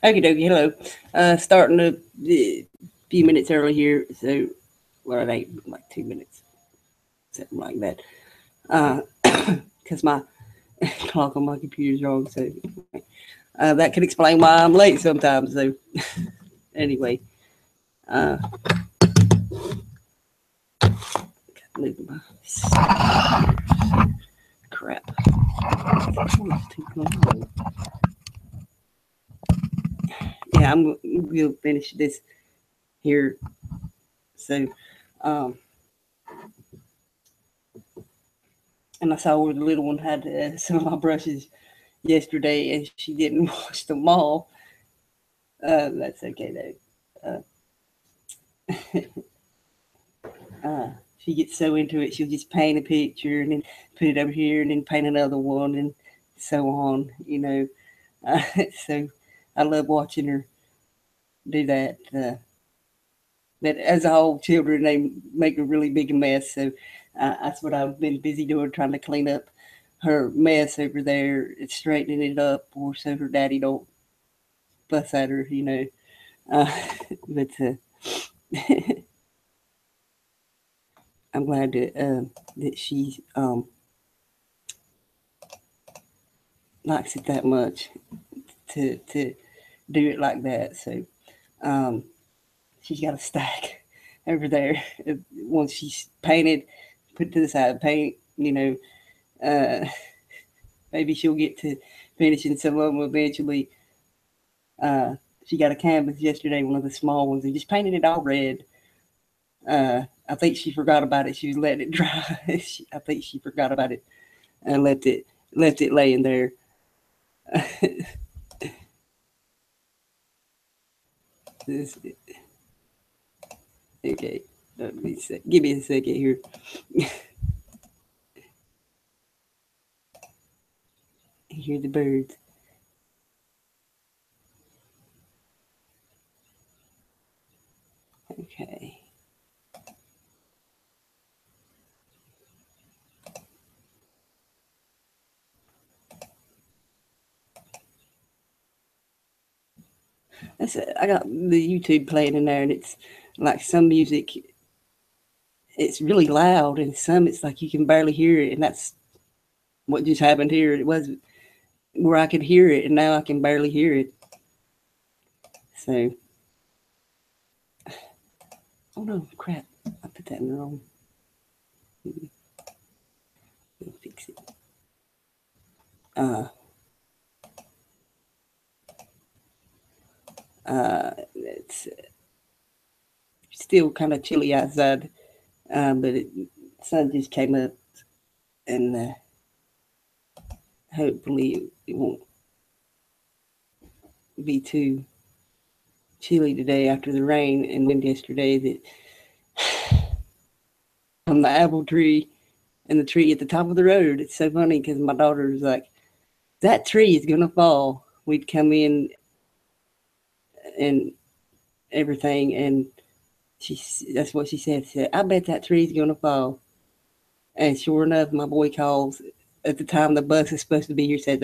Okie dokie, hello. Starting a few minutes early here, so what are they? Like 2 minutes, something like that. Because my clock on my computer's wrong, so that could explain why I'm late sometimes. So anyway, uh, move my crap. Yeah, we'll finish this here. So, um, and I saw where the little one had some of my brushes yesterday, and she didn't wash them all. That's okay though. She gets so into it, she'll just paint a picture and then put it over here, and then paint another one, and so on. So I love watching her do that. But as a whole, children they make a really big mess. So that's what I've been busy doing, trying to clean up her mess over there, straightening it up, or so her daddy don't fuss at her. Uh, but I'm glad that she likes it that much to do it like that. So um, she's got a stack over there. Once she's painted, put to the side, paint. Uh, maybe she'll get to finishing some of them eventually. Uh, she got a canvas yesterday, one of the small ones, and just painted it all red. I think she forgot about it. She was letting it dry. I think she forgot about it and left it laying there. This, okay, give me a second here. Hear the birds. Okay. I got the YouTube playing in there, and it's like some music, it's really loud, and some it's like you can barely hear it, and that's what just happened here. It was where I could hear it, and now I can barely hear it. So, oh no, crap! I put that in the wrong. We'll fix it. Uh, it's still kind of chilly outside, but sun just came up, and hopefully it won't be too chilly today after the rain and wind yesterday that on the apple tree and the tree at the top of the road. It's so funny because my daughter was like, "That tree is gonna fall." We'd come in and everything, and that's what she said. She said, "I bet that tree's gonna fall." And sure enough, my boy calls at the time the bus is supposed to be here. Said,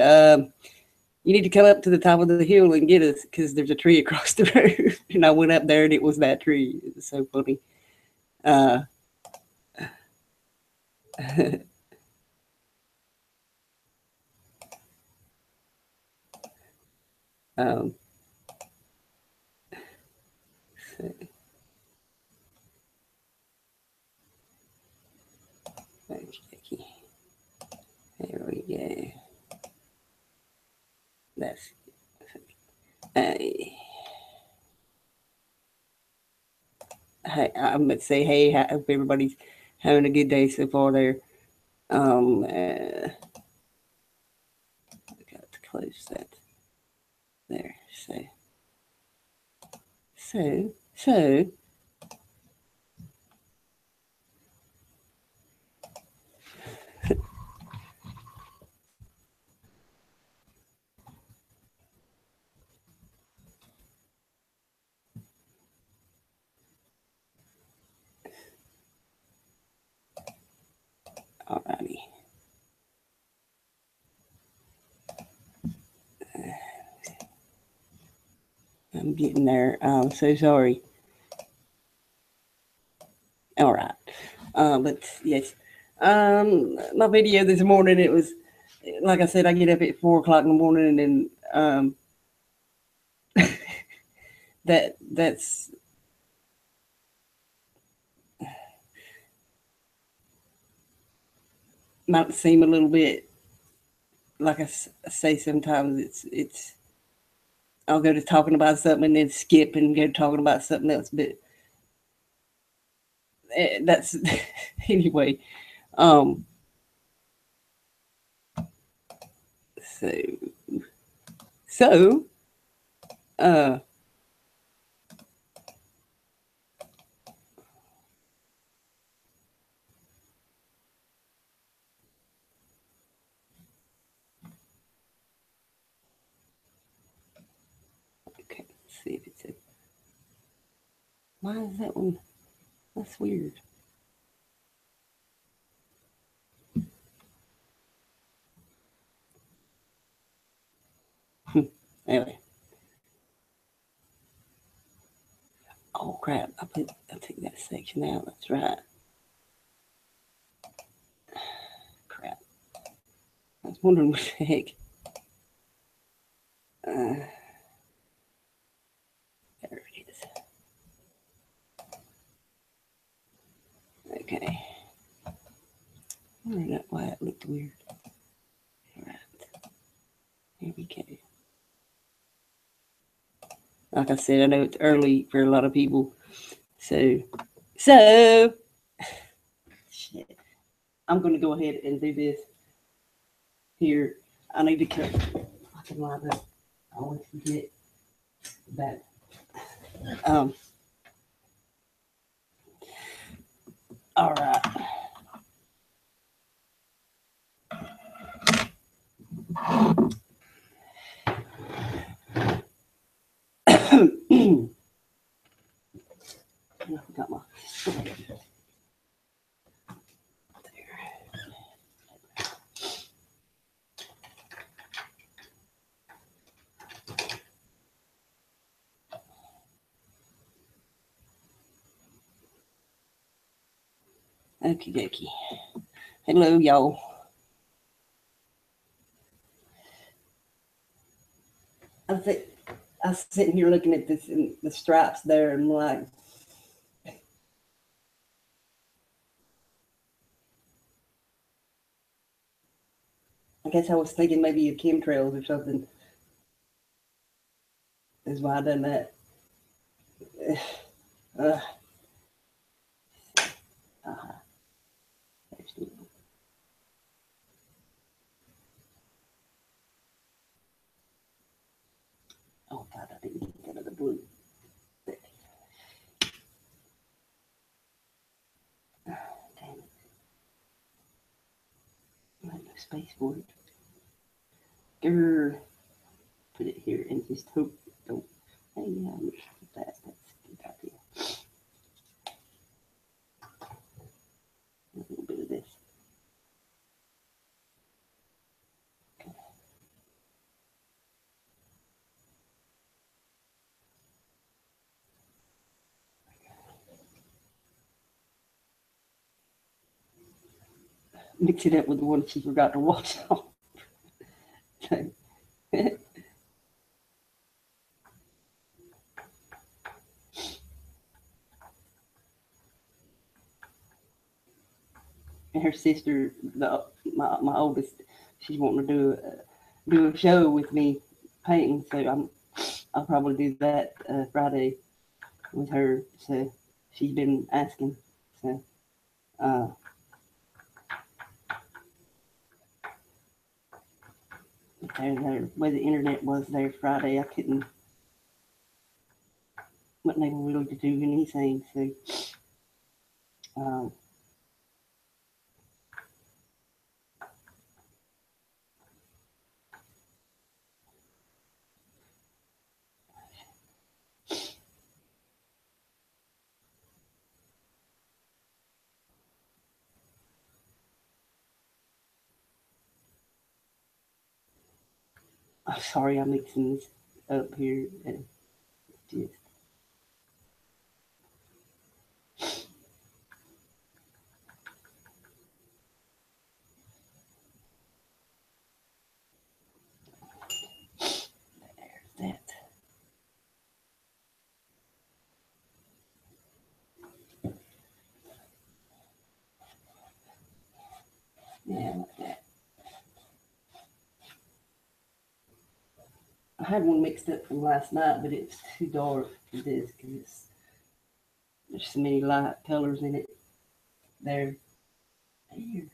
"You need to come up to the top of the hill and get us because there's a tree across the road." And I went up there, and it was that tree. It was so funny. Uh, um, so, thanks, Becky. There we go. That's hey, I'm gonna say hey. I hope everybody's having a good day so far. There. I got to close that there. So. Alrighty. I'm getting there. I'm so sorry. All right. But yes. My video this morning, it was, like I said, I get up at 4 o'clock in the morning, and that's might seem a little bit, like say sometimes it's I'll go to talking about something and then skip and go talking about something else, but that's anyway. Um, so so uh, okay, let's see if it's a. Why is that one? That's weird. Anyway, oh crap! I take that section out. That's right. Crap. I was wondering what the heck. Uh, there it is. Okay. I don't know why it looked weird. All right. Here we go. Like I said, I know it's early for a lot of people. So, so shit. I'm going to go ahead and do this here. I need to cut. I can line up. I always forget that. Um. All right. I forgot my. Okie dokie. Hello, y'all. I think I was sitting here looking at this and the stripes there, and like, I guess I was thinking maybe of chemtrails or something. Is why I done that. Uh, uh, oh God, I didn't get that other blue. Damn it! I had no space for it. Grr. Put it here and just hope don't. Hey, yeah, I'm gonna put that. That's a good idea. A little bit of this. Mix it up with the one she forgot to wash off. And her sister, my oldest, she's wanting to do a show with me painting. So I'll probably do that Friday with her. So she's been asking. So uh, there, where the internet was there Friday, I couldn't, wasn't able really to do anything. So um, I'm sorry I'm mixing this up here. just that. Yeah, like that. I had one mixed up from last night, but it's too dark for this because there's so many light colors in it. There. Here.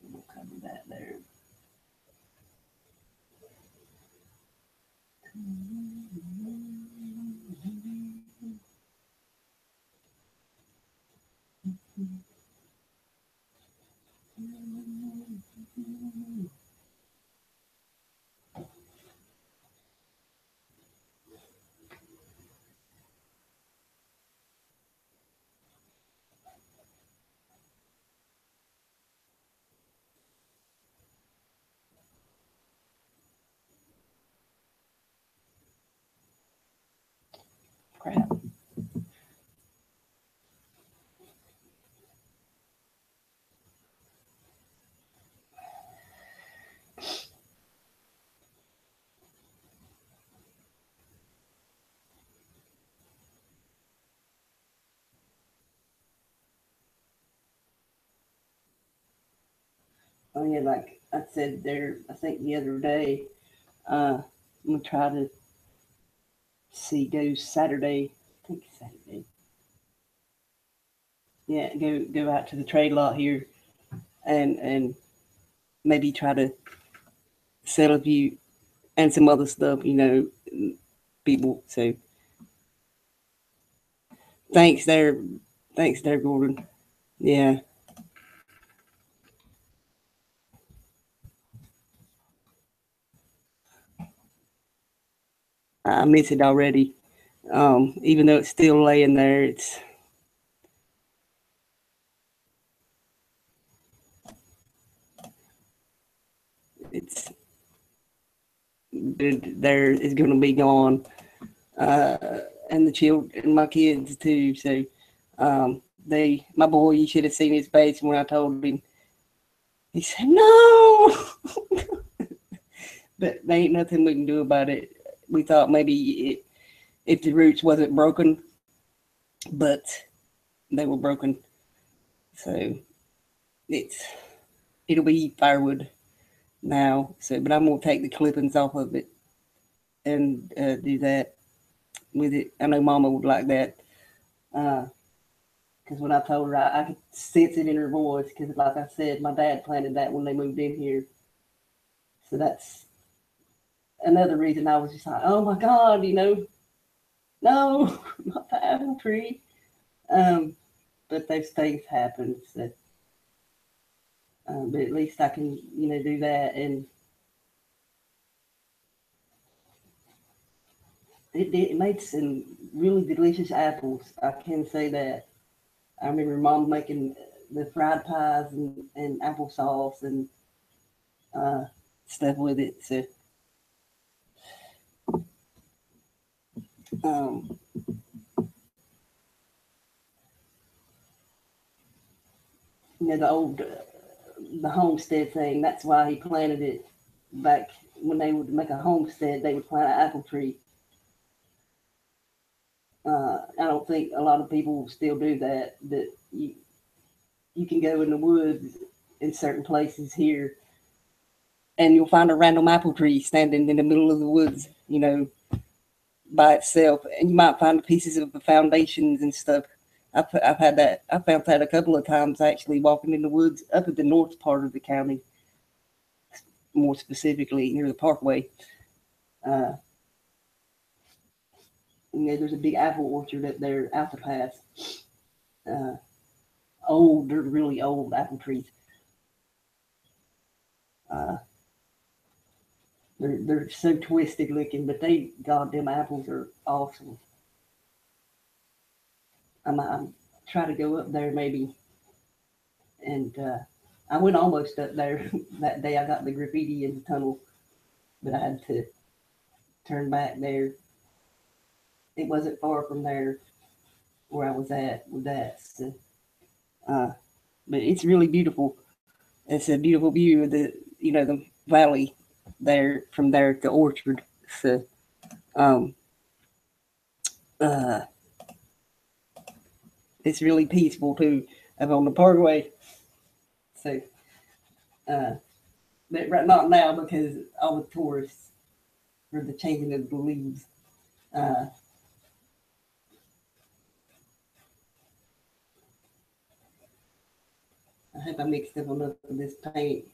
We'll cover that there. Crap. Oh yeah, like I said there, I think the other day, I'm gonna try to go Saturday. I think Saturday. Yeah, go out to the trade lot here and maybe try to sell a few and some other stuff, people. So thanks there, Gordon. Yeah, I miss it already. Even though it's still laying there, it's there is going to be gone, and the children, my kids too. So my boy, you should have seen his face when I told him. He said no, but there ain't nothing we can do about it. We thought maybe if the roots wasn't broken, but they were broken. So it's it'll be firewood now. So, but I'm gonna take the clippings off of it and do that with it. I know Mama would like that because when I told her, I could sense it in her voice. Because, like I said, my dad planted that when they moved in here. So that's another reason I was just like, oh my God, no, not the apple tree. Um, but those things happen. So, but at least I can, do that. And it made some really delicious apples. I can say that. I remember Mom making the fried pies and applesauce and uh, stuff with it. So, um, the old the homestead thing. That's why he planted it back when they would make a homestead. They would plant an apple tree. I don't think a lot of people still do that. That you can go in the woods in certain places here, and you'll find a random apple tree standing in the middle of the woods. By itself, and you might find pieces of the foundations and stuff. I've had that. I found that a couple of times actually walking in the woods up at the north part of the county, more specifically near the Parkway. Uh, there's a big apple orchard up there out the pass. Uh, they're really old apple trees. Uh, they're so twisted looking, but they goddamn apples are awesome. I might try to go up there maybe And I went almost up there that day. I got the graffiti in the tunnel, but I had to turn back there. It wasn't far from there where I was at with that. So, but it's really beautiful. It's a beautiful view of the valley there from there to Orchard. So, um, uh, it's really peaceful too up on the parkway. So, but right not now because all the tourists for the changing of the leaves. Uh, I hope I mixed up enough of this paint.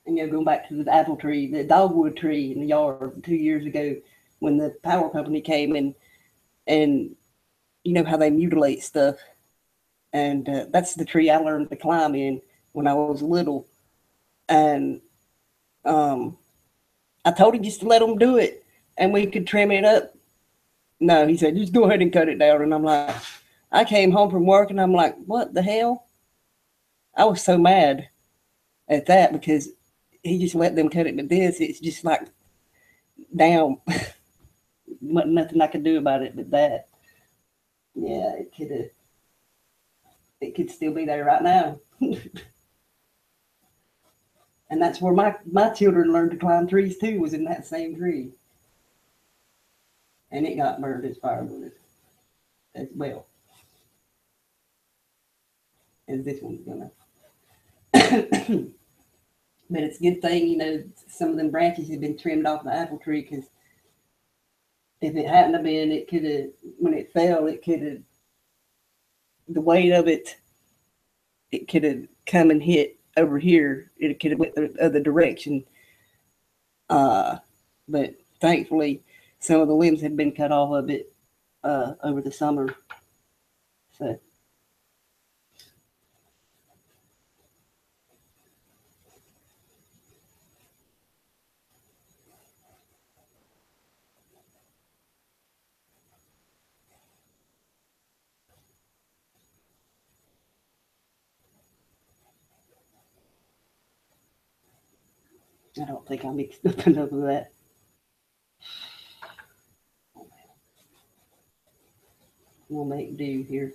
And going back to the apple tree, the dogwood tree in the yard 2 years ago, when the power company came and you know how they mutilate stuff, and that's the tree I learned to climb in when I was little, and um, I told him just to let them do it, and we could trim it up. No, he said just go ahead and cut it down, and I'm like, I came home from work, and I'm like, what the hell? I was so mad at that because he just let them cut it, but this it's just like down. Nothing I could do about it but that. Yeah, it could still be there right now. And that's where my children learned to climb trees too, was in that same tree. And it got burned as firewood as well as this one's gonna. But it's a good thing, some of them branches have been trimmed off the apple tree because if it hadn't have been, it could have, when it fell, it could have, the weight of it could have come and hit over here. It could have went the other direction. But thankfully, some of the limbs had been cut off of it over the summer. So. I don't think I mixed up enough of that. We'll make do here.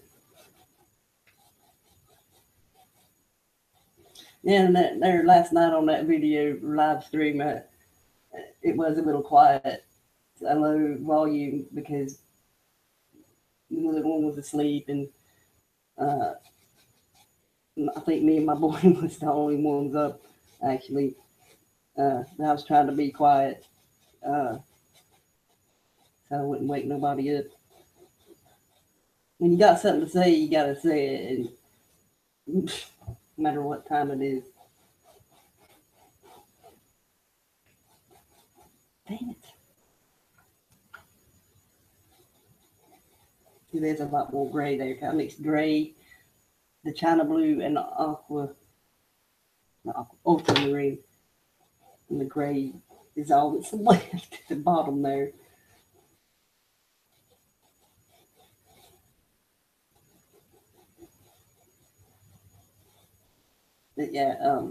Yeah, and that there last night on that video live stream, it was a little quiet, a low volume because the little one was asleep, and uh, I think me and my boy was the only ones up. Actually, I was trying to be quiet, so I wouldn't wake nobody up. When you got something to say, you gotta say it, and no matter what time it is. Dang it. There's a lot more gray there. I mixed gray, the China blue, and the ultramarine. And the gray is all that's left at the bottom there. But yeah,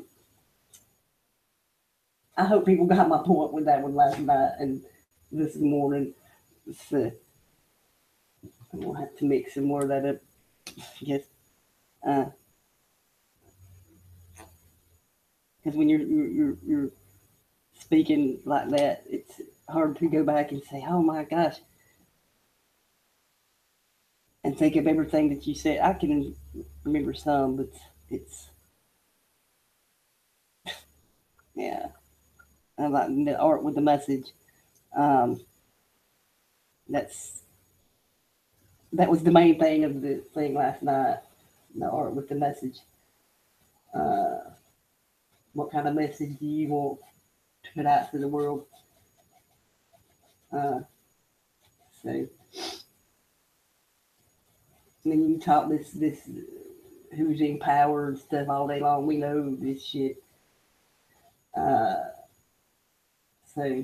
I hope people got my point with that one last night and this morning. So I'm gonna have to mix some more of that up. Yes, because when you're speaking like that, it's hard to go back and say, "Oh my gosh," and think of everything that you said. I can remember some, but it's yeah. I like the art with the message. Um, that's that was the main thing of the thing last night. The art with the message. Uh, what kind of message do you want to put out to the world? Uh, so, I mean, you taught this who's in power and stuff all day long. We know this shit. Uh, so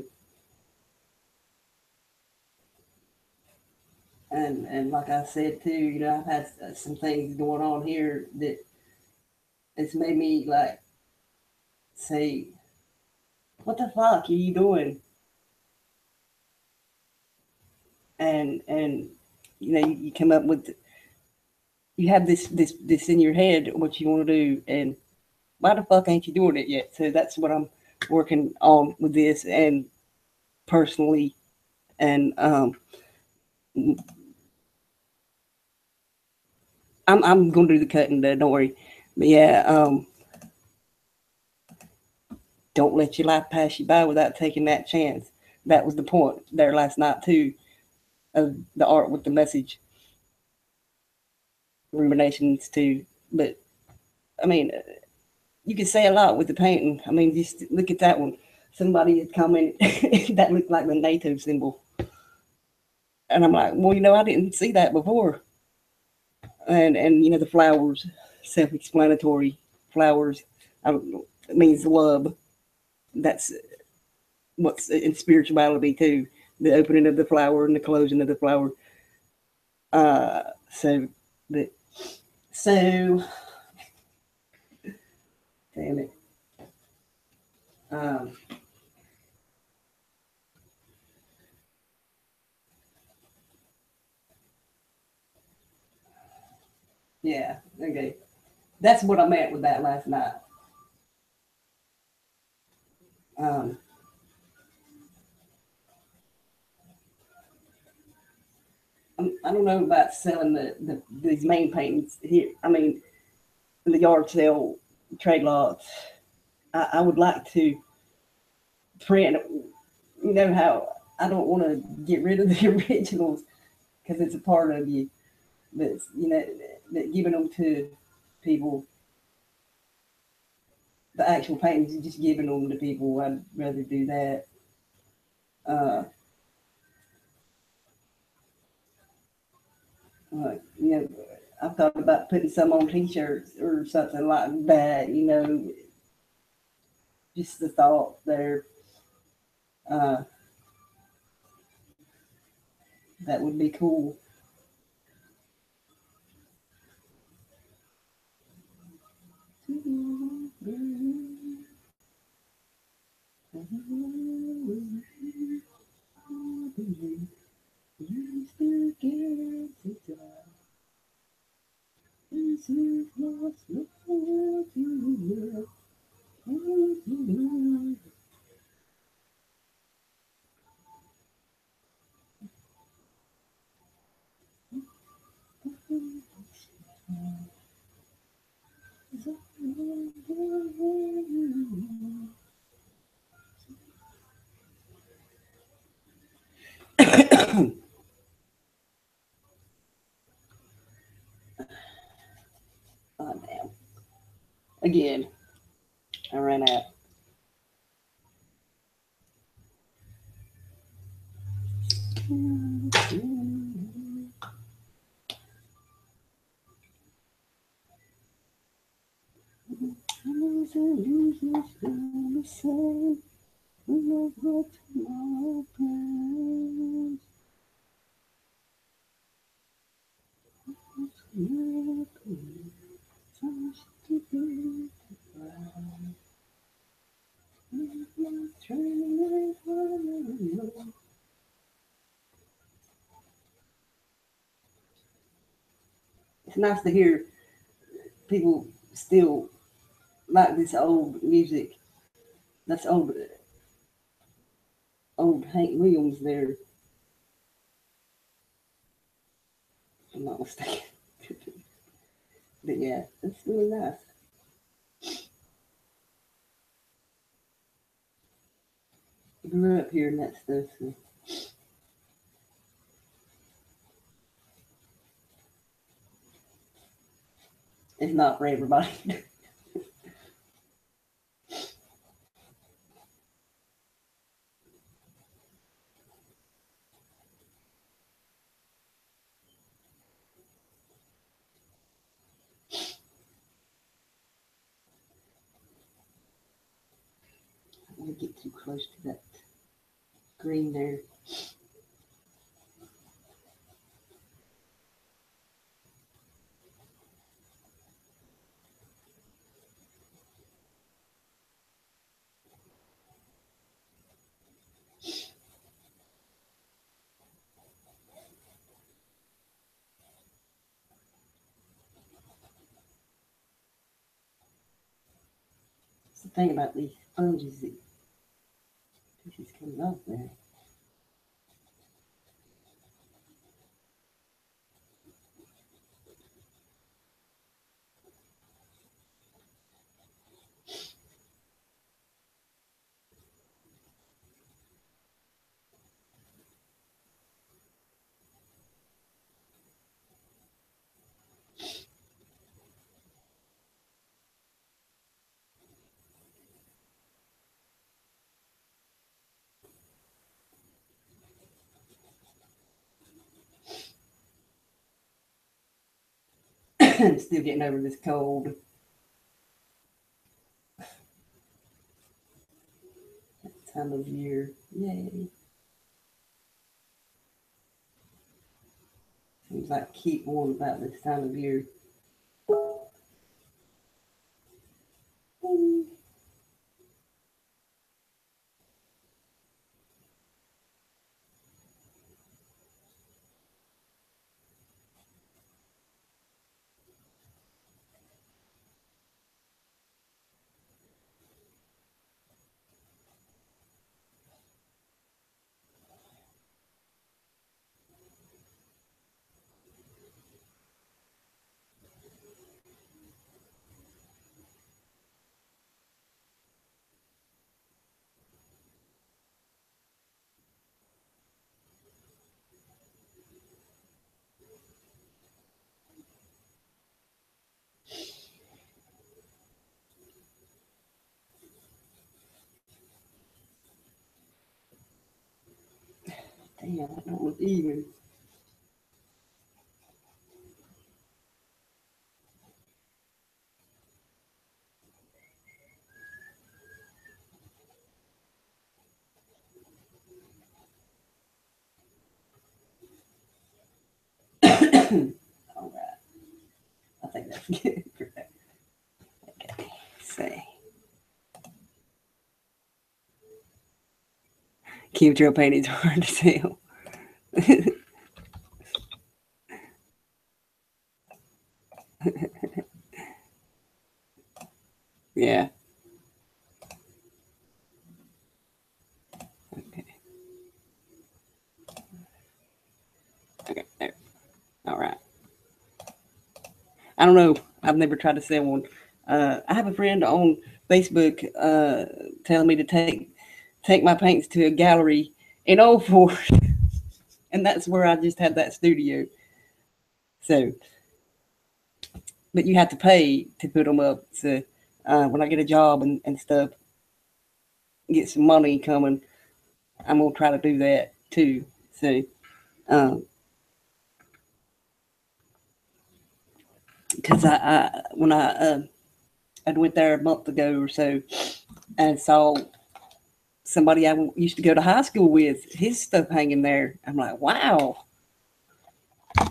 and like I said too, I've had some things going on here that it's made me like say, "What the fuck are you doing?" And you come up with you have this in your head what you want to do, and why the fuck ain't you doing it yet? So that's what I'm working on with this, and personally, and I'm gonna do the cutting. Don't worry, but yeah, don't let your life pass you by without taking that chance. That was the point there last night too, of the art with the message, ruminations too. But I mean, you could say a lot with the painting. I mean, just look at that one. Somebody had commented that looked like the NATO symbol, and I'm like, well, I didn't see that before. And the flowers, self-explanatory. Flowers, it means love. That's what's in spirituality too. The opening of the flower and the closing of the flower. So, but so, damn it. Um, yeah, okay. That's what I meant with that last night. Um, I don't know about selling these main paintings here. I mean, in the yard sale trade lots. I would like to print. How I don't want to get rid of the originals because it's a part of you. But that giving them to people, the actual paintings, just giving them to people. I'd rather do that. Uh, like, I've thought about putting some on T-shirts or something like that. Just the thought there. Uh, that would be cool. Oh, damn. Again, I ran out. It's nice to hear people still like this old music. That's old Hank Williams there, if I'm not mistaken. But yeah, it's really nice. I grew up hearing that stuff, so it's not for everybody. don't want to get too close to that green there. That's the thing about these sponges, that this is coming off there. I'm still getting over this cold. Time of year. Yay. Seems like keep warm about this time of year. Damn, I don't look even. All right. I think that's good for that. Okay. Say. Chemtrail paint is hard to tell. Yeah. Okay. Okay. There. All right. I don't know. I've never tried to sell one. I have a friend on Facebook telling me to take my paints to a gallery in Old Fort, and that's where I just had that studio. So, but you have to pay to put them up. So, when I get a job and stuff, get some money coming, I'm gonna try to do that too. So, because when I went there a month ago or so and saw somebody I used to go to high school with, his stuff hanging there. I'm like, wow,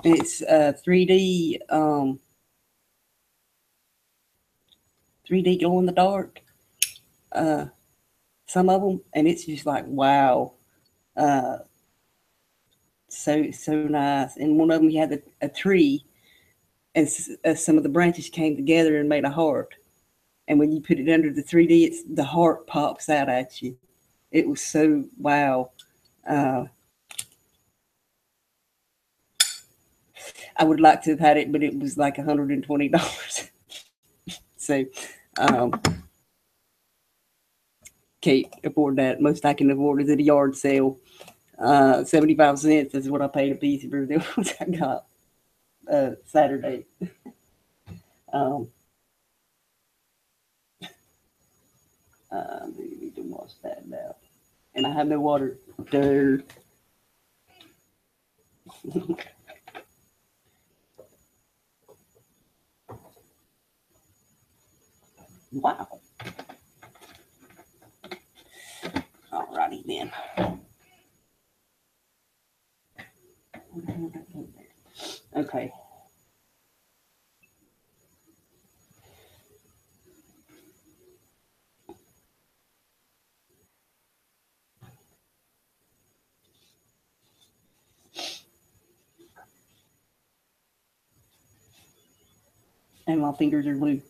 it's 3D glow in the dark. Uh, some of them, and it's just like wow, uh, so nice. And one of them, you had a tree, and some of the branches came together and made a heart. And when you put it under the 3D, the heart pops out at you. It was so wow. Uh, I would like to have had it, but it was like $120. So um, can't afford that. Most I can afford is at a yard sale. 75 cents is what I paid a piece for the ones I got Saturday. Um, I need to wash that now. And I have no water. Duh. Wow. and my fingers are blue.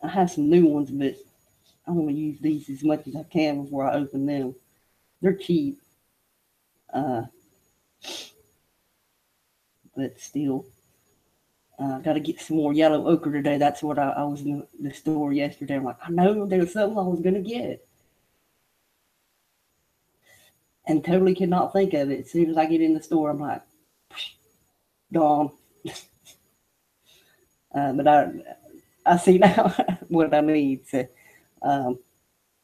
I have some new ones, but I want to use these as much as I can before I open them. They're cheap, uh, but still. Got to get some more yellow ochre today. That's what I was in the store yesterday. I'm like, I know there was something I was going to get. And totally could not think of it. As soon as I get in the store, I'm like, gone. But I see now what I need. So, um,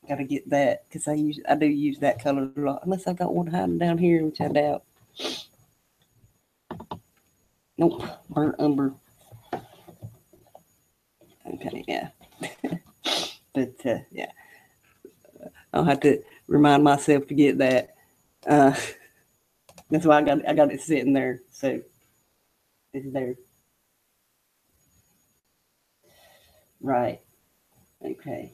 got to get that because I do use that color a lot. Unless I got one hiding down here, which I doubt. Nope, burnt umber. Okay, yeah. But yeah, I'll have to remind myself to get that. Uh, that's why I got it sitting there. So it's there. Right. Okay.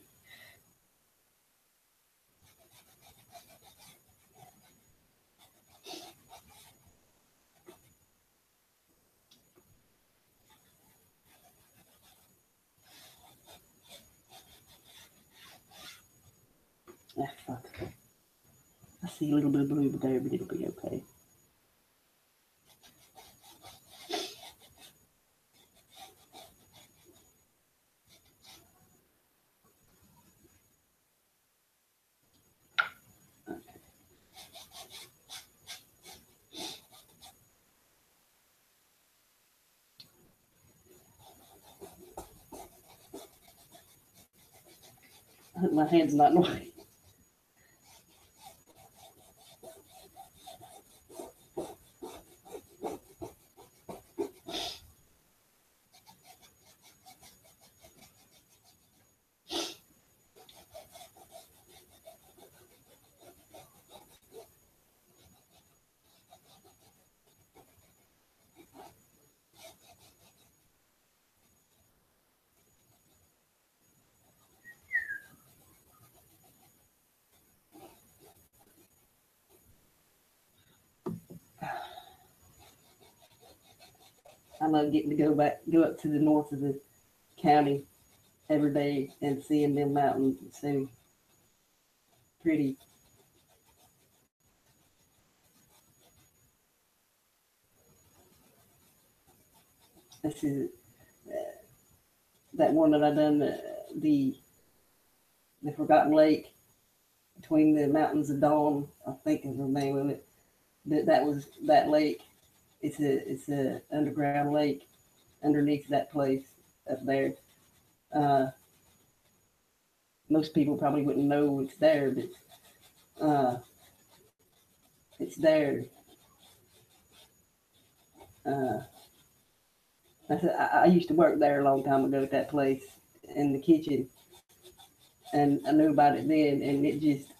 Ah, fuck. I see a little bit of blue there, but it'll be okay. I hope my hand's not in the way. I love getting to go up to the north of the county every day and seeing them mountains. It's so pretty. This is that one that I done the Forgotten Lake between the mountains of Dawn. I think is the name of it. That was that lake. It's a underground lake underneath that place up there. Uh, Most people probably wouldn't know it's there, but it's there. Uh, I used to work there a long time ago at that place in the kitchen, and I knew about it then. And it just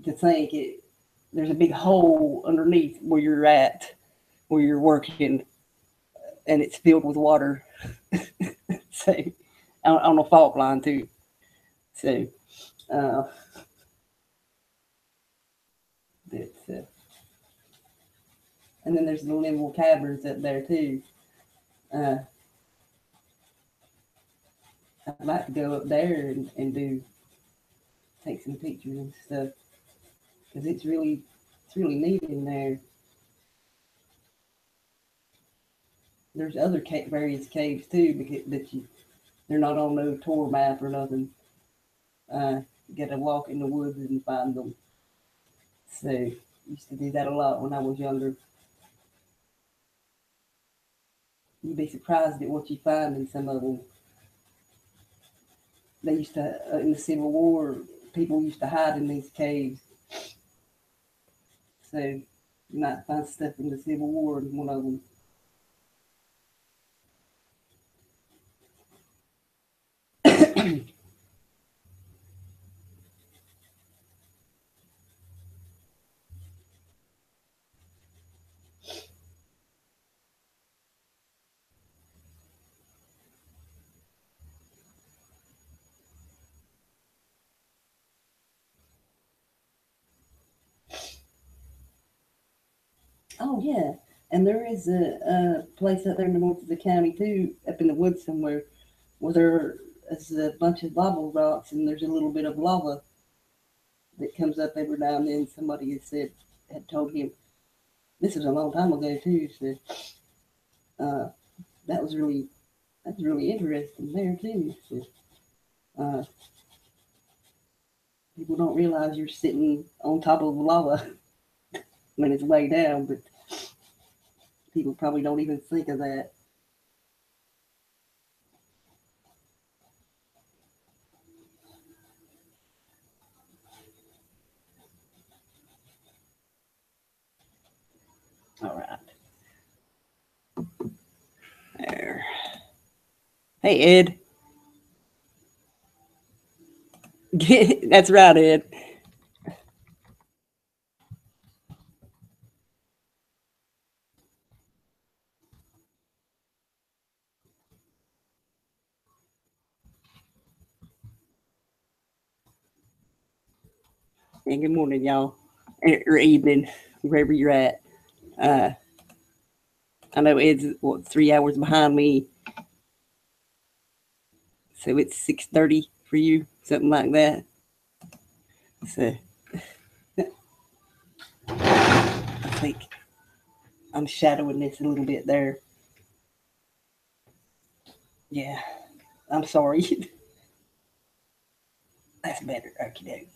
to think it there's a big hole underneath where you're at, where you're working, and it's filled with water. So on a fault line too. So uh, it's and then there's the Linville Caverns up there too. Uh, I'd like to go up there and do take some pictures and stuff because it's really neat in there. There's other various caves too that they're not on no tour map or nothing. You got to walk in the woods and find them. So used to do that a lot when I was younger. You'd be surprised at what you find in some of them. They used to in the Civil War, people used to hide in these caves. So you might find stuff in the Civil War in one of them. Oh yeah, and there is a place out there in the north of the county too, up in the woods somewhere, where there is a bunch of lava rocks, and there's a little bit of lava that comes up every now and then. Somebody had told him this was a long time ago too. So uh, that was really that's really interesting there too. So, uh, people don't realize you're sitting on top of lava when it's way down, but people probably don't even think of that. All right, there. Hey Ed, that's right, Ed. And good morning, y'all, or evening, wherever you're at. Uh, I know Ed's 3 hours behind me, so it's 6:30 for you, something like that. So I think I'm shadowing this a little bit there. Yeah, I'm sorry. That's better. Okay,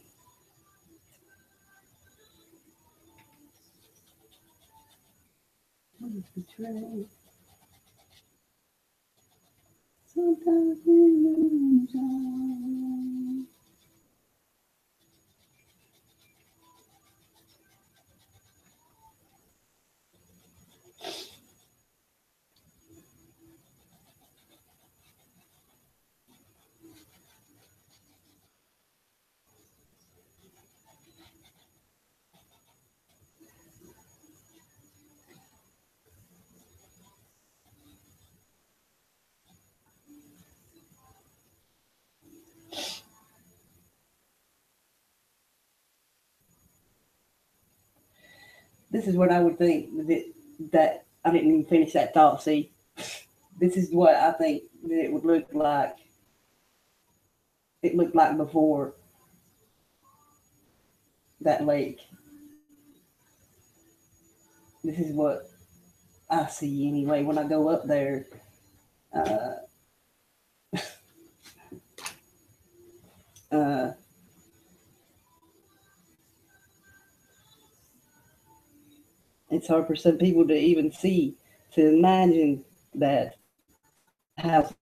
doke. Sometimes we lose our This is what I would think that I didn't even finish that thought. See, this is what I think that it would look like. It looked like before that lake. This is what I see anyway when I go up there. Uh, uh, it's hard for some people to even see, to imagine that house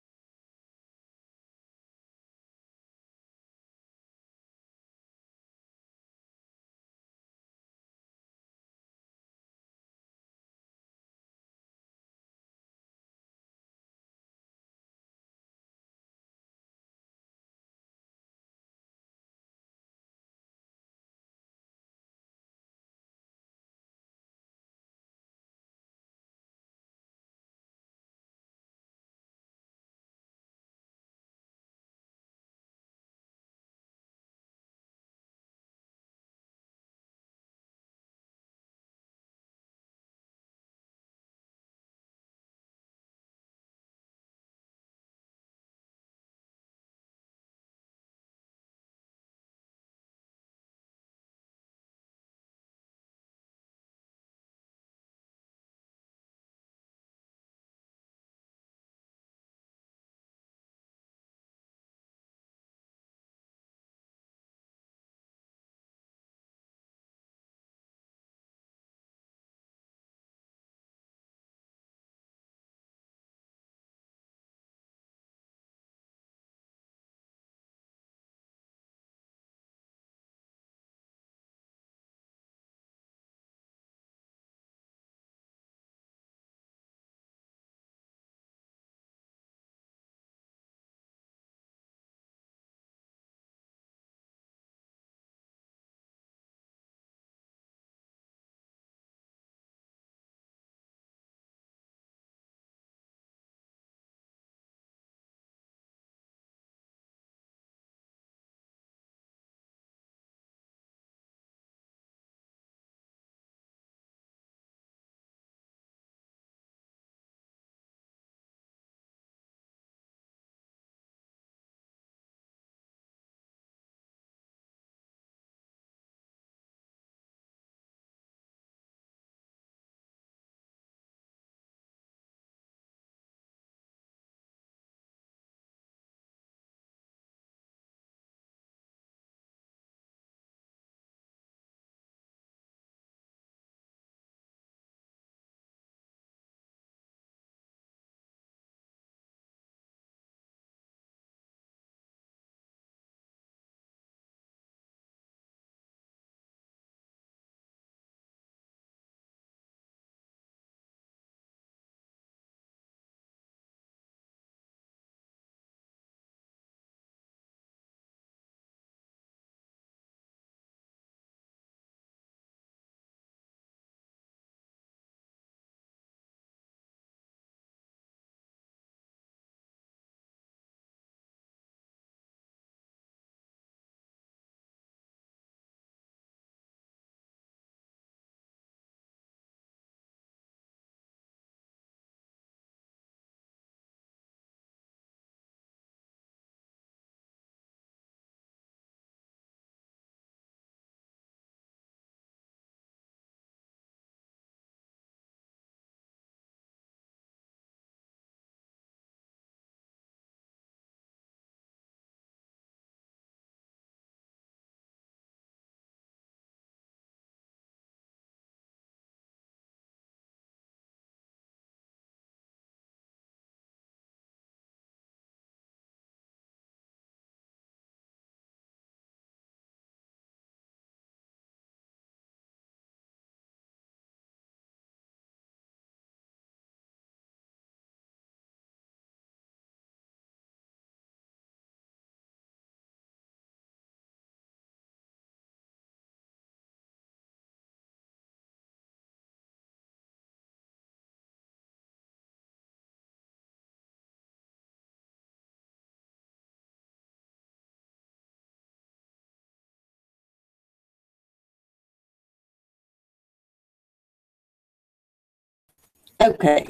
Okay,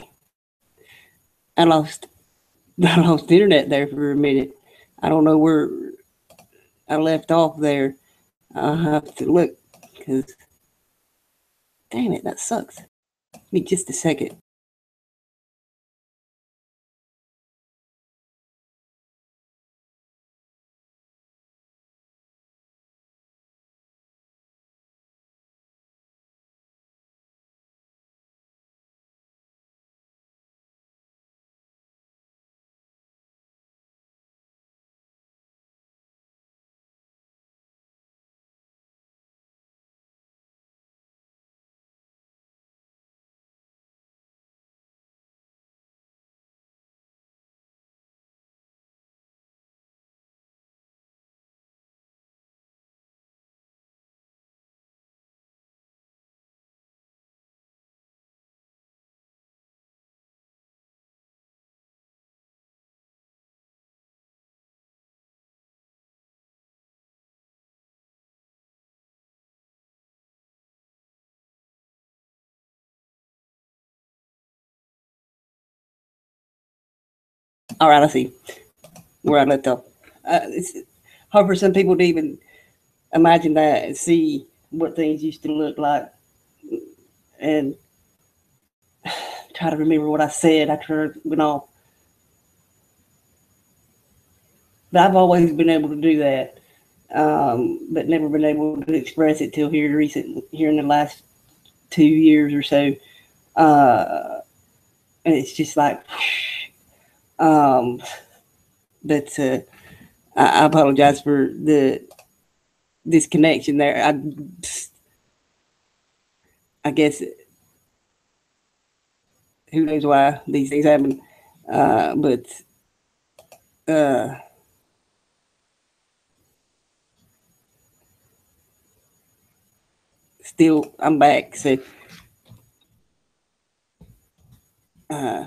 I lost I lost internet there for a minute. I don't know where I left off there. I'll have to look because damn it, that sucks. Give me just a second. All right, I see where I left off. It's hard for some people to even imagine that and see what things used to look like and try to remember what I said after it went off. But I've always been able to do that, but never been able to express it till here in the last 2 years or so. And it's just like, um, but I apologize for the disconnection there. I guess who knows why these things happen, but uh, still I'm back. So uh,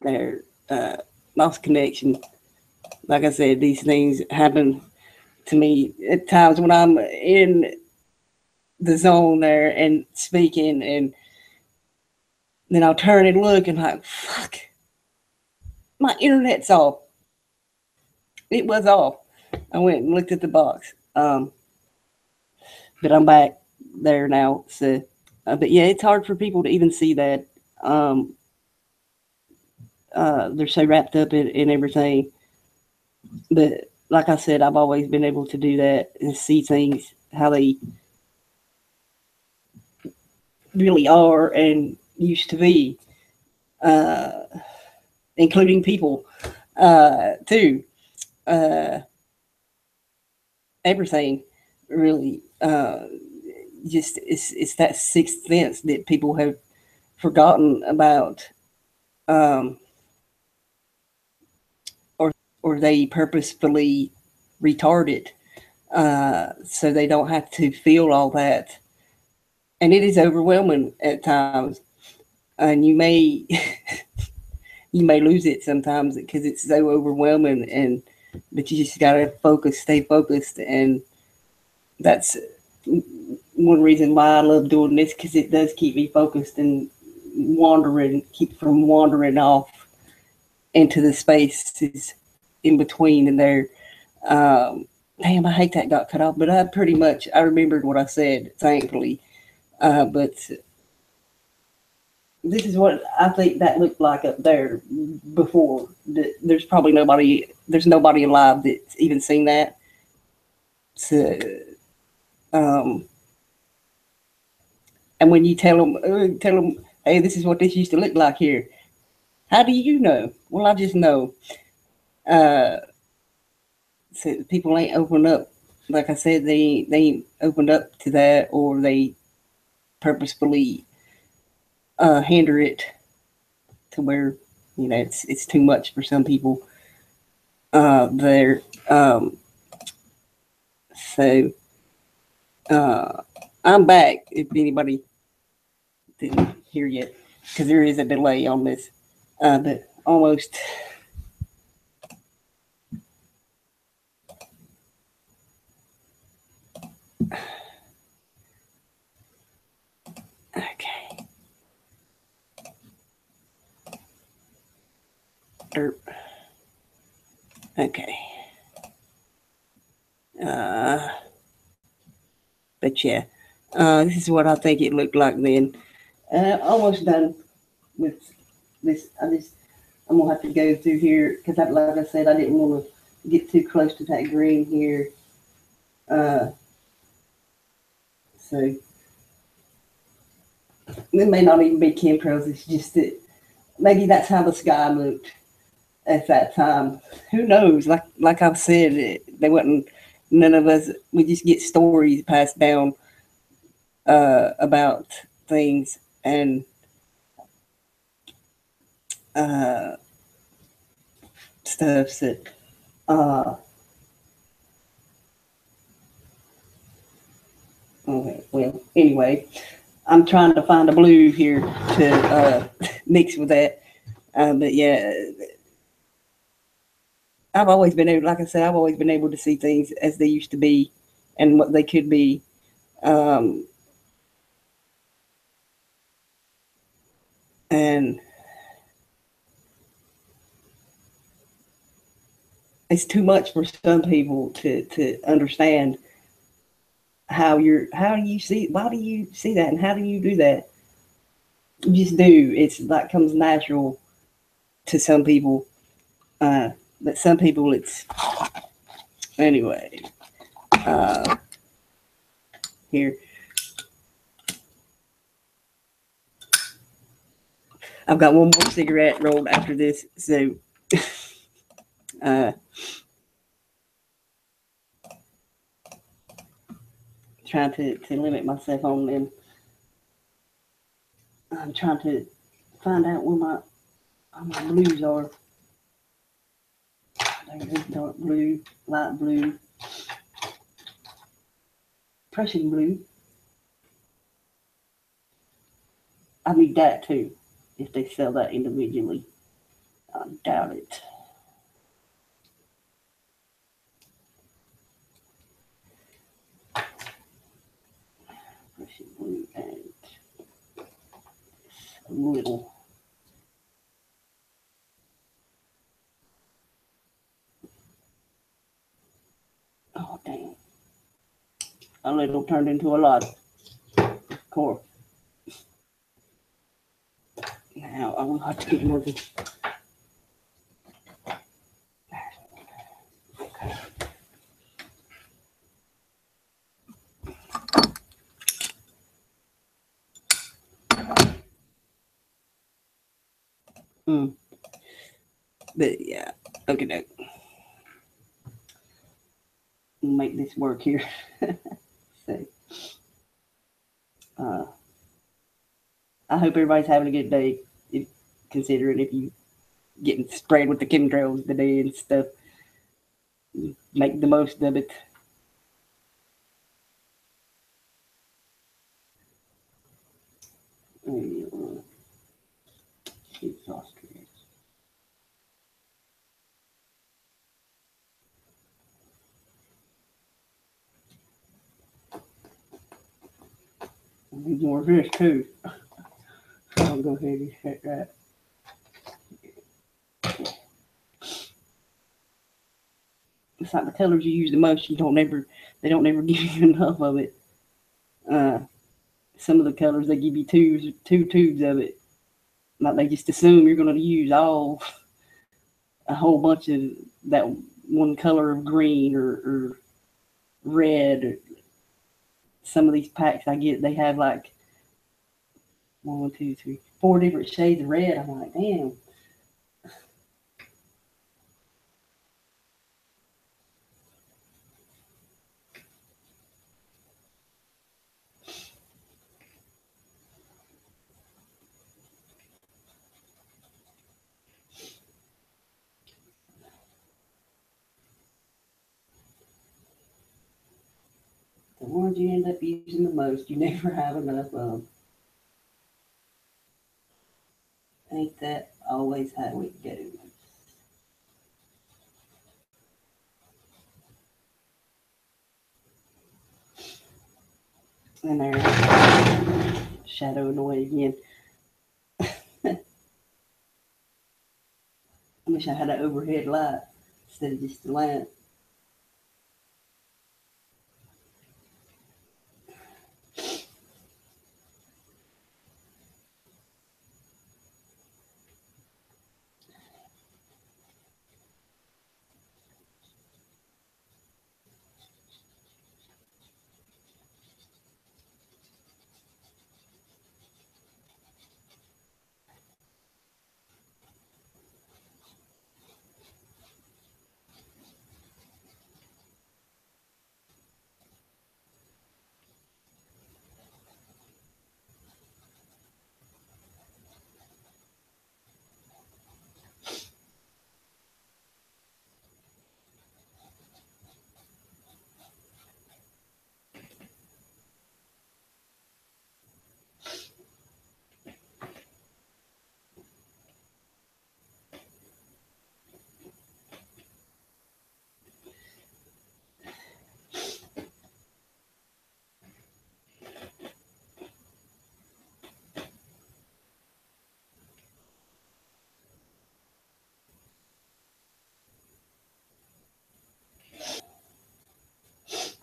there, lost connection. Like I said, these things happen to me at times when I'm in the zone there and speaking, and then I'll turn and look and like, fuck, my internet's off. It was off. I went and looked at the box, but I'm back there now. So, but yeah, it's hard for people to even see that. Um, they're so wrapped up in everything. But like I said, I've always been able to do that and see things how they really are and used to be, uh, including people too. Uh, everything really. Just it's that sixth sense that people have forgotten about, um, or they purposefully retard it, so they don't have to feel all that. And it is overwhelming at times, and you may you may lose it sometimes because it's so overwhelming. And but you just gotta focus, stay focused, and that's one reason why I love doing this because it does keep me focused and keep from wandering off into the spaces in between and there. Damn, I hate that got cut off, but I remembered what I said, thankfully. But this is what I think that looked like up there before. There's nobody alive that's even seen that. So, um, and when you tell them, hey, this is what this used to look like here. How do you know? Well, I just know. Uh, so people ain't opened up. Like I said, they ain't opened up to that, or they purposefully hinder it to where it's too much for some people. There, so I'm back. If anybody didn't hear yet, because there is a delay on this, but almost. Okay. Okay. But yeah, this is what I think it looked like then. Almost done with this. I'm gonna have to go through here because, like I said, I didn't want to get too close to that green here. So it may not even be chemtrails. It's just that maybe that's how the sky looked at that time. Who knows? Like I've said, they wasn't. None of us. We just get stories passed down about things and stuff that. Okay, well, anyway, I'm trying to find a blue here to mix with that. But yeah, I've always been able, like I said, I've always been able to see things as they used to be and what they could be. And it's too much for some people to understand how do you see, why do you see that and how do you do that? You just do. It's like comes natural to some people. But some people it's anyway. Here. I've got one more cigarette rolled after this, so trying to limit myself on them. I'm trying to find out where my blues are. There's dark blue, light blue, Prussian blue. I need that too, if they sell that individually. I doubt it. Prussian blue and a little. Oh, dang. A little turned into a lot. Of course. Now I'm going to have to get more. But yeah, okay, make this work here. So, I hope everybody's having a good day. Considering if you getting sprayed with the chemtrails today and stuff, make the most of it. Need more of this too. I'll go ahead and set that. It's like the colors you use the most. They don't ever give you enough of it. Some of the colors they give you two tubes of it. Like they just assume you're going to use a whole bunch of that one color of green or red. Or some of these packs I get, they have like 1, 2, 3, 4 different shades of red. I'm like, damn. The ones you end up using the most, you never have enough of. Ain't that always how it goes? And they're shadowing away again. I wish I had an overhead light instead of just a lamp.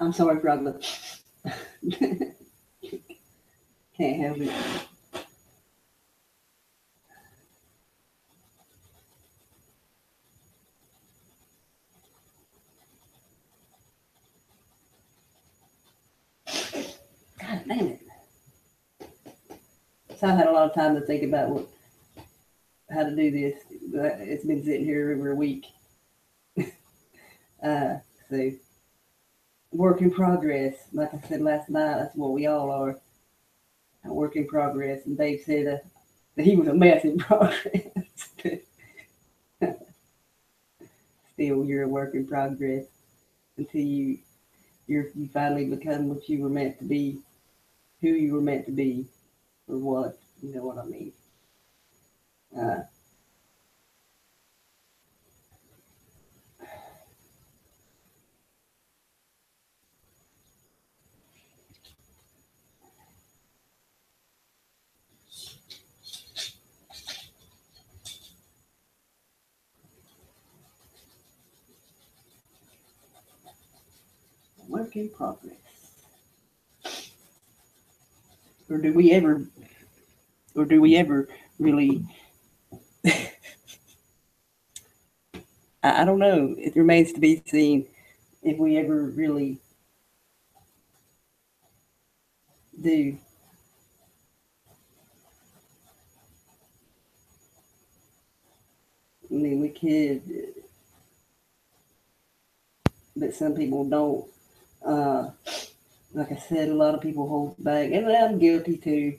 I'm sorry, Froglet. Can't help it. God damn it. So I've had a lot of time to think about how to do this. It's been sitting here over a week. Uh, so, work in progress. Like I said last night, that's what we all are. A work in progress. And Dave said that he was a mess in progress. Still, you're a work in progress until you finally become what you were meant to be, who you were meant to be, or what. You know what I mean? Uh, work in progress. Or do we ever? Or do we ever really? I don't know. It remains to be seen if we ever really do. I mean, we could, but some people don't. Uh, like I said, a lot of people hold back, and I'm guilty too.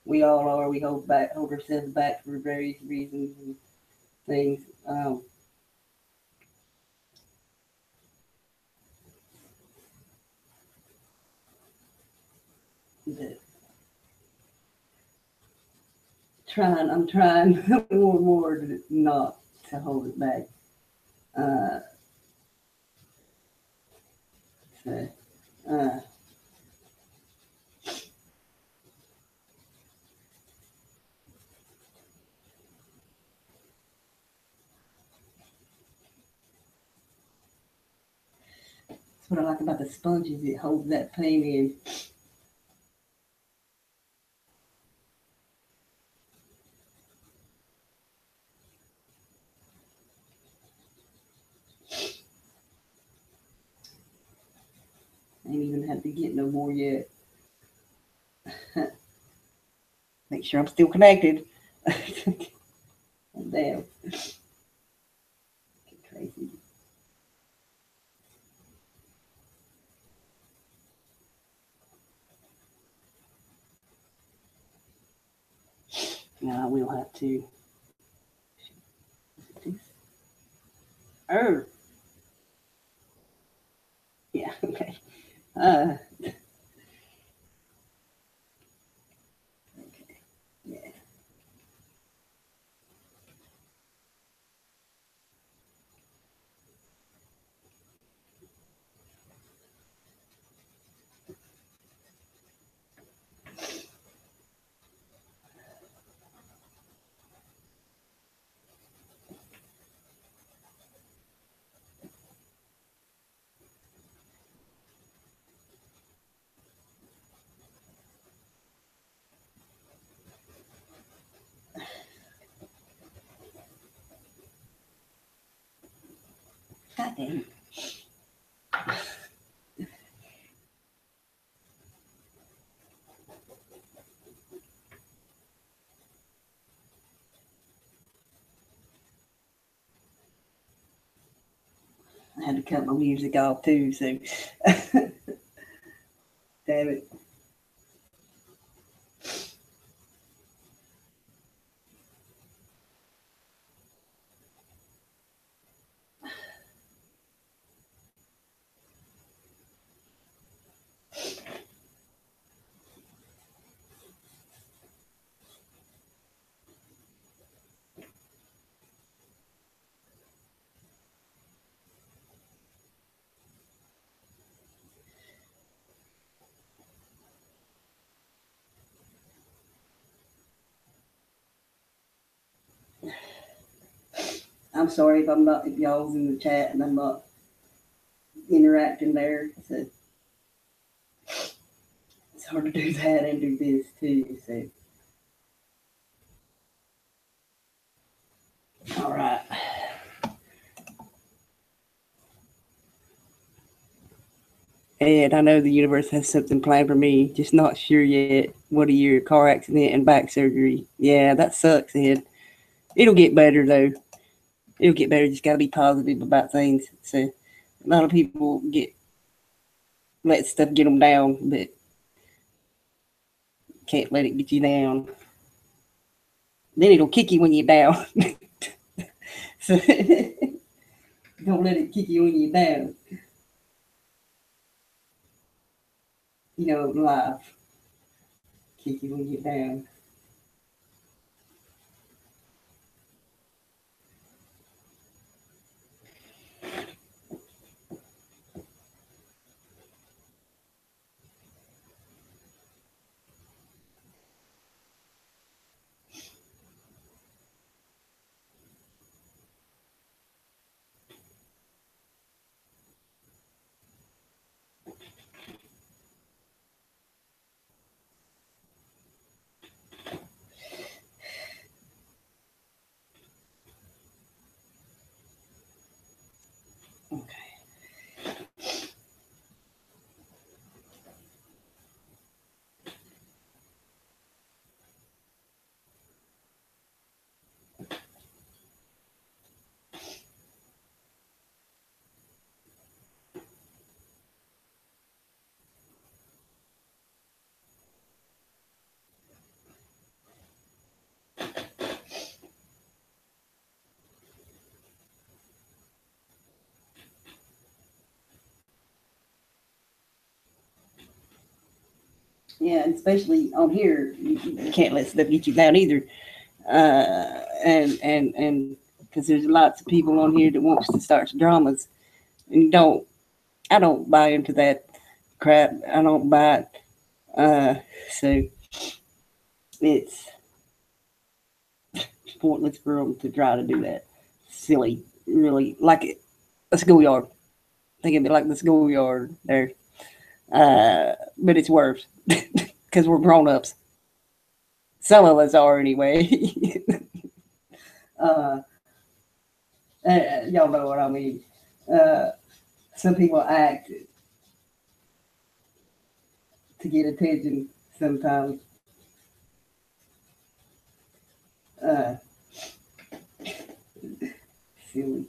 We all are. We hold ourselves back for various reasons and things. But I'm trying more and more to not to hold it back. Uh, so, uh, that's what I like about the sponges. It holds that pain in. Ain't even had to get no more yet. Make sure I'm still connected. Damn, crazy. No, we'll have to. Oh, yeah, okay. Uh, okay, yeah. God damn it. I had to cut my music off too, so damn it. I'm sorry if y'all's in the chat and I'm not interacting there. So it's hard to do that and do this too. So all right. And I know the universe has something planned for me, just not sure yet. What a year, car accident and back surgery. Yeah, that sucks, Ed. It'll get better though. It'll get better. Just gotta be positive about things. So a lot of people let stuff get them down, but can't let it get you down. Then it'll kick you when you're down. So don't let it kick you when you're down. Life kick you when you're down. Okay. Yeah, and especially on here, you can't let stuff get you down either. And because there's lots of people on here that wants to start dramas, and I don't buy into that crap. I don't buy it. So it's pointless for them to try to do that. Silly, really, like a schoolyard. Think of it like the schoolyard there. But it's worse because we're grown ups. Some of us are anyway. uh, y'all know what I mean. Uh, some people act to get attention sometimes. Uh, Silly.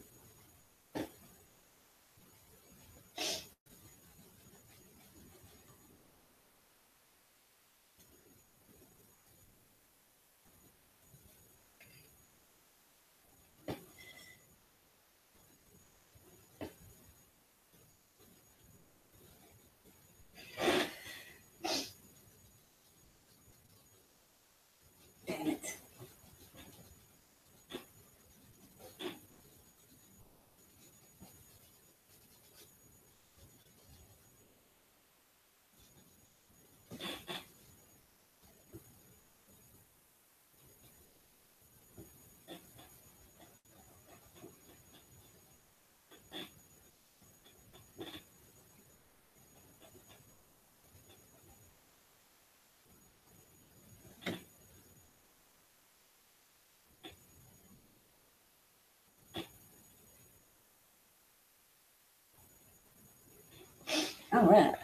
Damn it. right.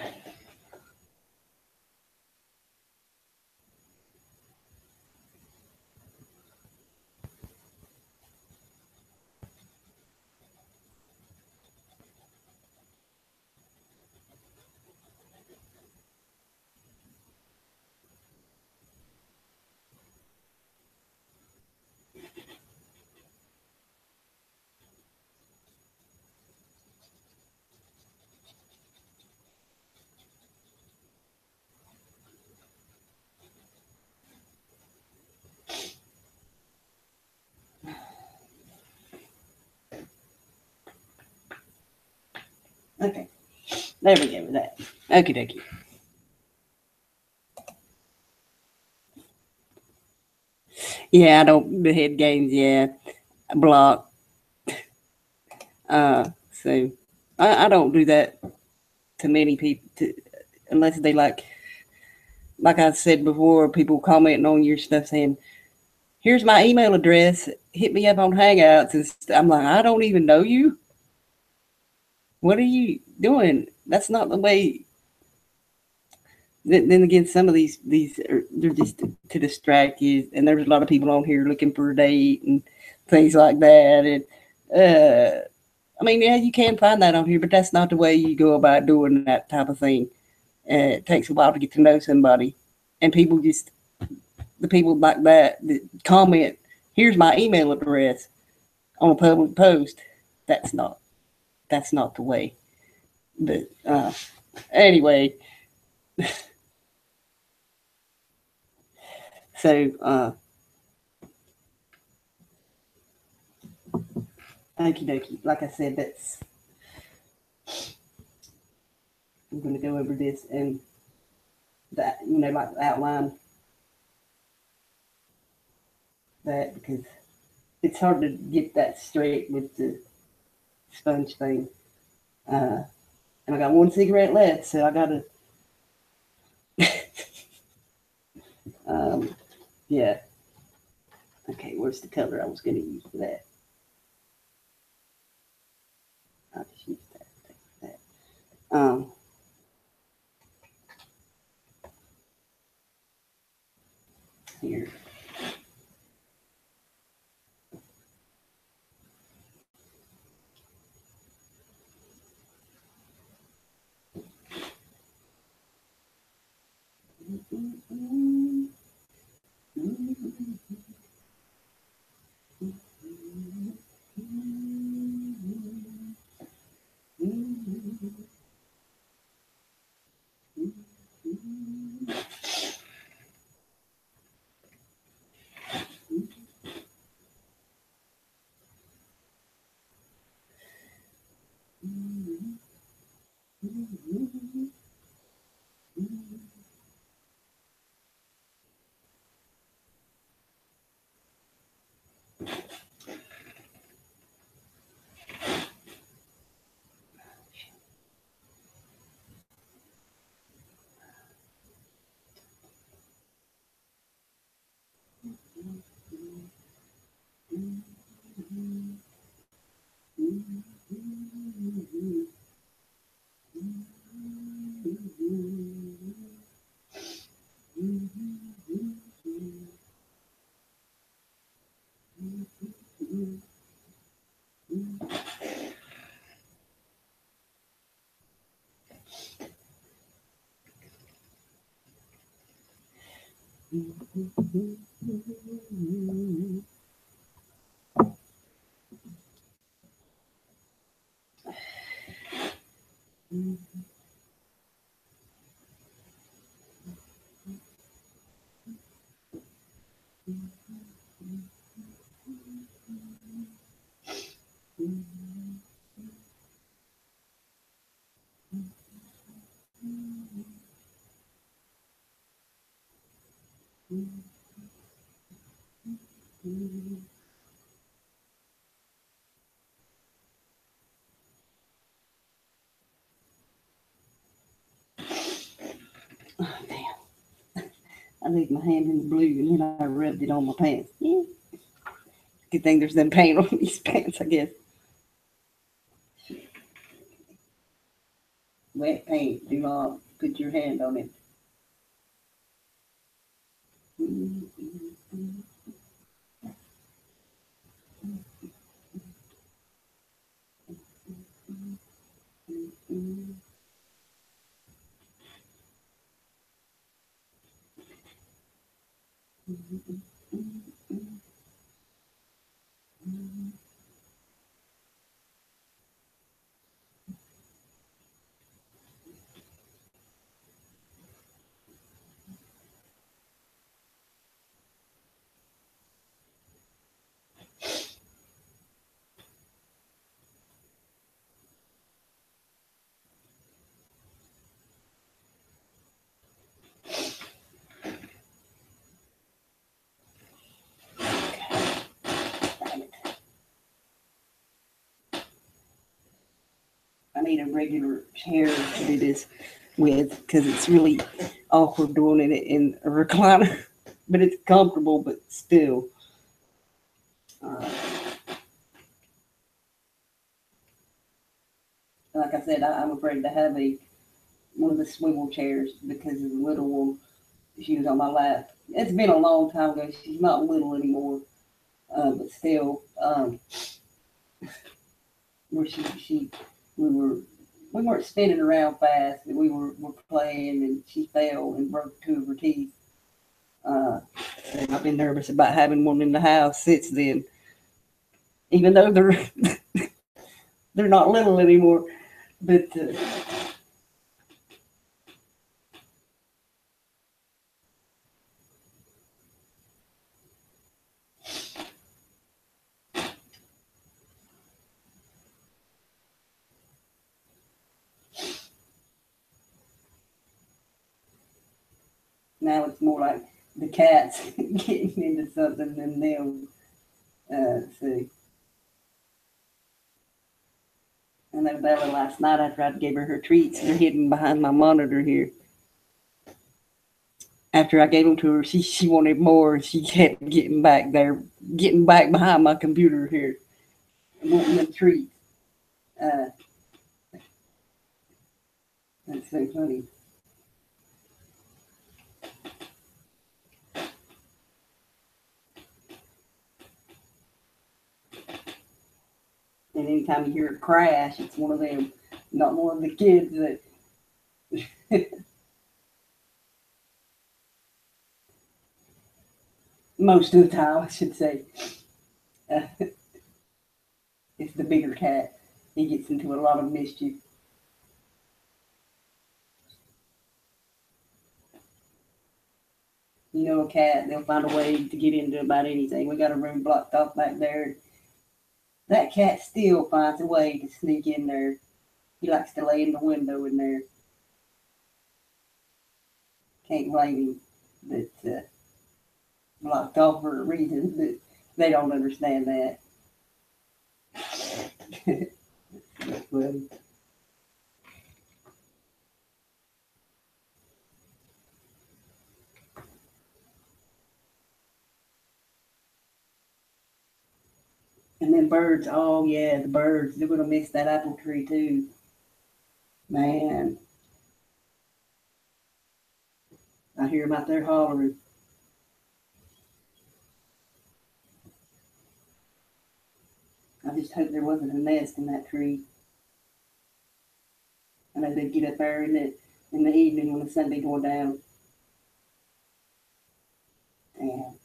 Okay. There we go with that. Okie dokie. Yeah, I don't the head games, yeah. Block. So I don't do that to many people unless they like I said before, people commenting on your stuff saying, here's my email address, hit me up on Hangouts and I'm like, I don't even know you. What are you doing? That's not the way. Then again, some of these they're just to distract you, and there's a lot of people on here looking for a date and things like that. And I mean, yeah, you can find that on here, but that's not the way you go about doing that type of thing. It takes a while to get to know somebody, and people just the people like that comment, "Here's my email address" on a public post. That's not the way. But anyway, so okie dokie. Like I said, that's I'm going to go over this and that like outline that because it's hard to get that straight with the sponge thing. And I got one cigarette left, so I gotta. Yeah. Okay, where's the color I was going to use for that? I'll just use that. Here. Oh, damn. I leave my hand in the blue and then I rubbed it on my pants. Yeah. Good thing there's no paint on these pants, I guess. wet paint. Do not put your hand on it. I need a regular chair to do this with because it's really awkward doing it in a recliner, but it's comfortable, but still. Like I said, I'm afraid to have one of the swivel chairs because of the little one. She was on my lap. It's been a long time ago. She's not little anymore, but still, where we weren't spinning around fast, but were playing, and she fell and broke two of her teeth. And I've been nervous about having one in the house since then, even though they're not little anymore. But now it's more like the cats getting into something than them. See. And then Bella last night after I gave her treats, they're hidden behind my monitor here. After I gave them to her, she wanted more, and she kept getting back there, getting back behind my computer here, wanting the treats. Uh, that's so funny. And anytime you hear a crash, it's one of them, not one of the kids that. Most of the time, I should say. Uh, it's the bigger cat. He gets into a lot of mischief. You know, a cat, they'll find a way to get into about anything. We got a room blocked off back there. That cat still finds a way to sneak in there. He likes to lay in the window in there. Can't blame him. But blocked off for a reason, but they don't understand that. That's funny. And then birds, oh yeah, the birds, they're gonna miss that apple tree too. Man, I hear them out there hollering. I just hope there wasn't a nest in that tree. I know they'd get up there in the evening when the sun be going down. Damn.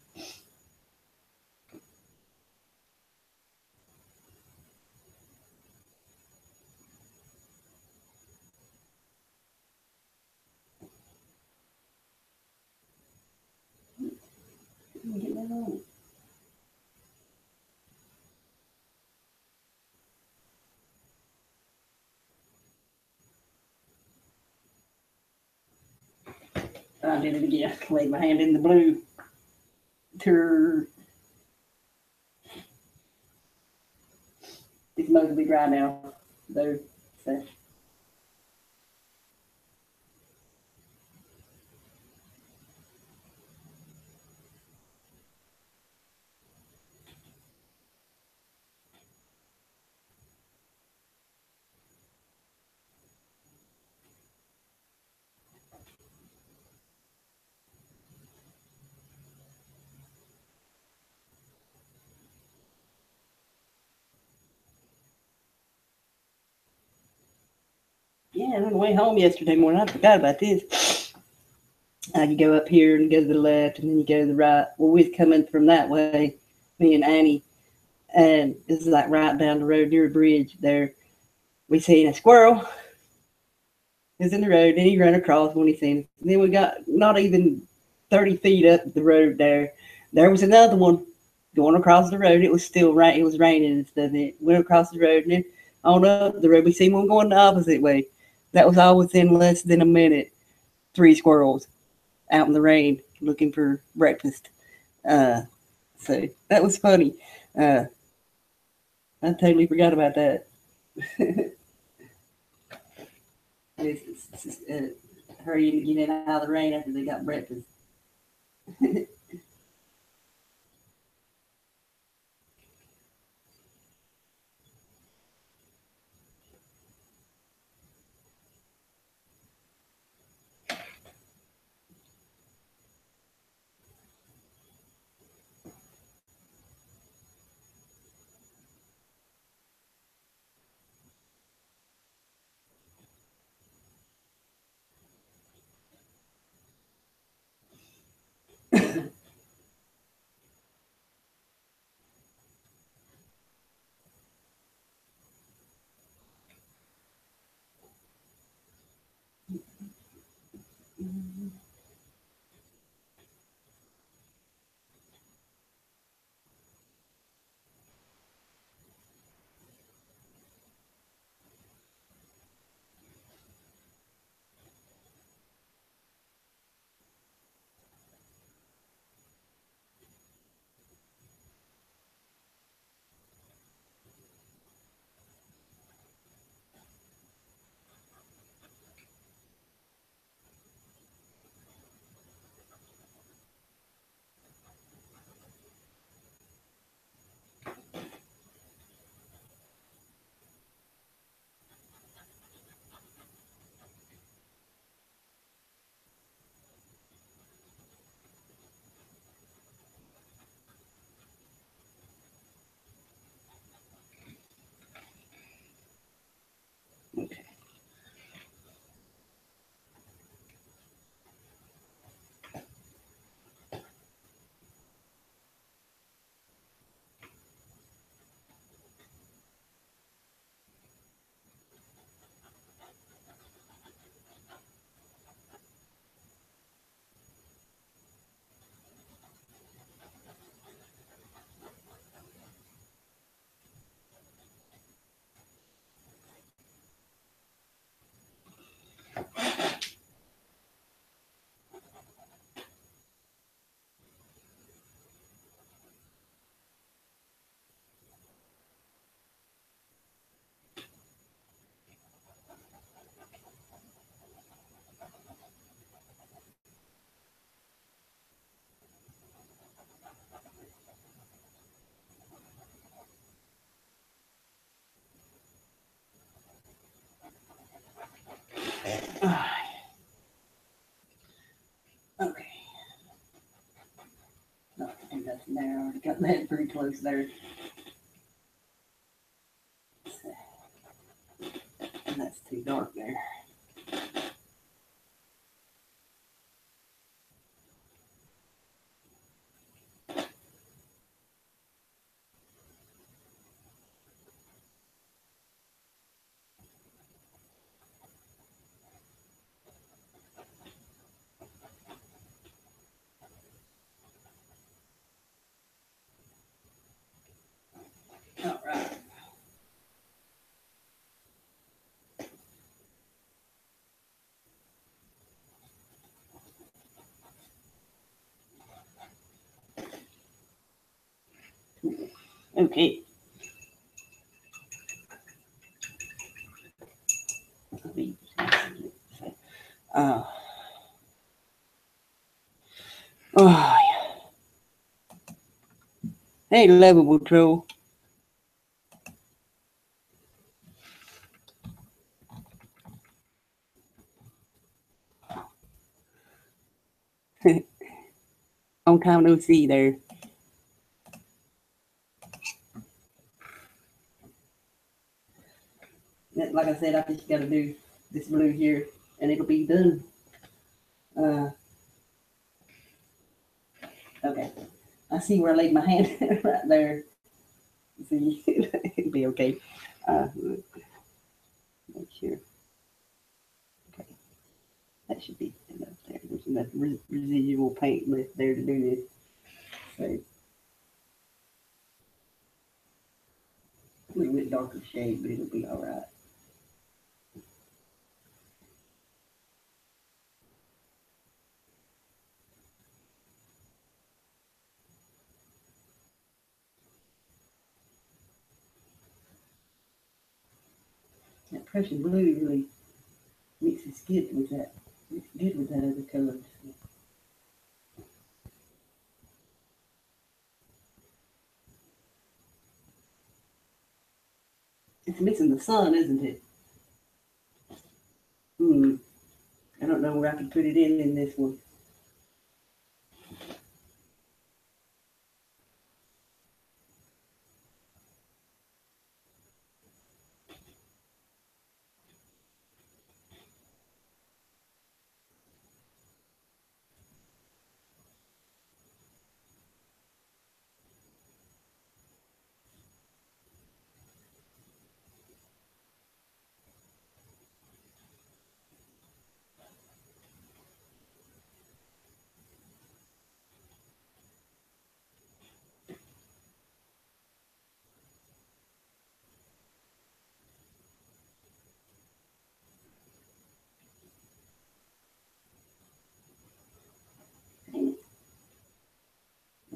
Get that on. I did it again. Laid my hand in the blue. Tur. It's mostly dry now, though. So. Yeah, on the way home yesterday morning, I forgot about this. You go up here and go to the left, and then you go to the right. Well, we was coming from that way, me and Annie, and this is like right down the road near a bridge. There, we seen a squirrel. He was in the road, then he ran across when he seen us. And then we got not even 30 feet up the road there. There was another one going across the road. It was still rain. It was raining and stuff. And it went across the road, and then on up the road, we seen one going the opposite way. That was all within less than a minute. 3 squirrels out in the rain looking for breakfast. Uh, so that was funny. Uh, I totally forgot about that. It's, hurrying to get in out of the rain after they got breakfast. Okay. Okay. No, and that's there. I already got that pretty close there. And that's too dark there. All right. Okay. Uh, oh, yeah. Hey, Level Patrol. Long time no see there. Like I said, I just got to do this blue here, and it'll be done. Uh, okay, I see where I laid my hand right there. See, it'll be okay. Make sure. Okay, that should be enough there. There's enough residual paint left there to do this. So, a little bit darker shade, but it'll be all right. That Prussian blue really mixes good with that. It's good with that other color. It's missing the sun, isn't it? Hmm. I don't know where I can put it in this one.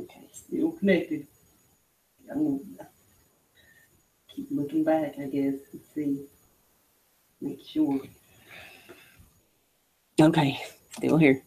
Okay, still connected. I'm gonna keep looking back, I guess, and see, make sure. Okay, still here.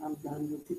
I'm done with it.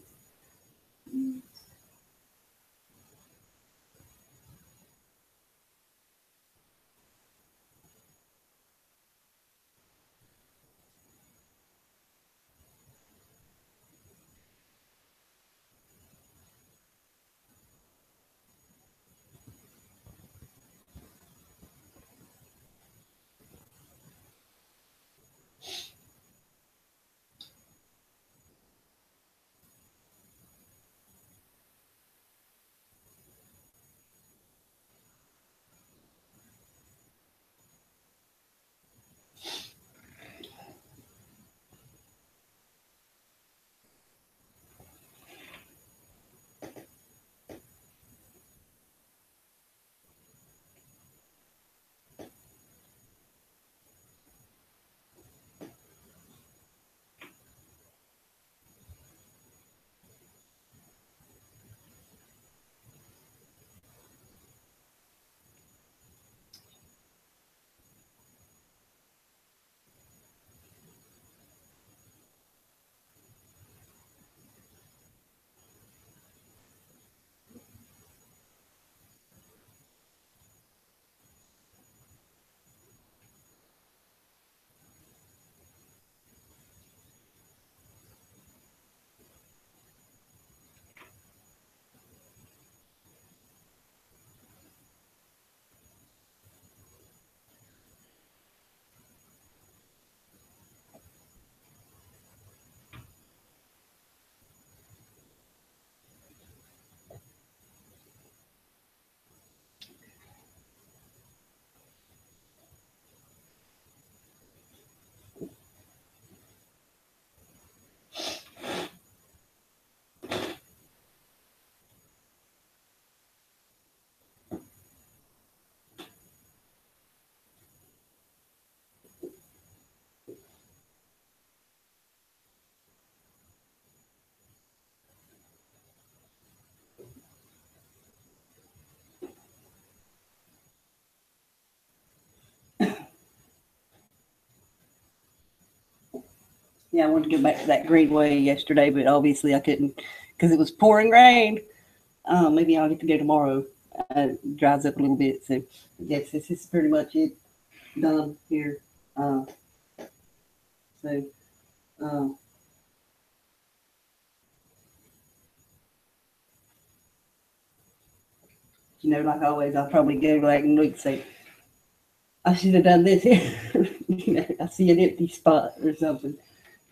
Yeah, I wanted to go back to that greenway yesterday, but obviously I couldn't because it was pouring rain. Maybe I'll get to go tomorrow. It dries up a little bit. So, yes, this is pretty much it done here. So, um, like always, I'll probably go back and look and say, I should have done this here. I see an empty spot or something.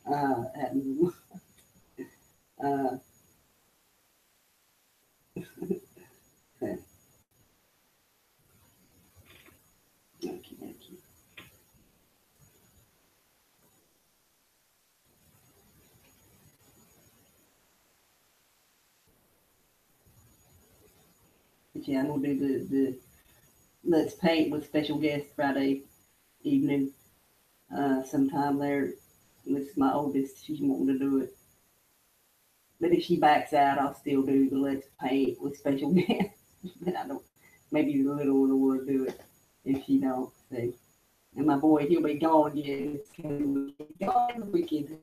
And, uh, okay. But yeah, I'm gonna do the Let's Paint with special guest Friday evening. Sometime there. This is my oldest. She's wanting to do it. But if she backs out, I'll still do the Let's Paint with special guests. But I don't. Maybe the little one will do it if she don't. So, and my boy, he'll be gone again. Gone the weekend.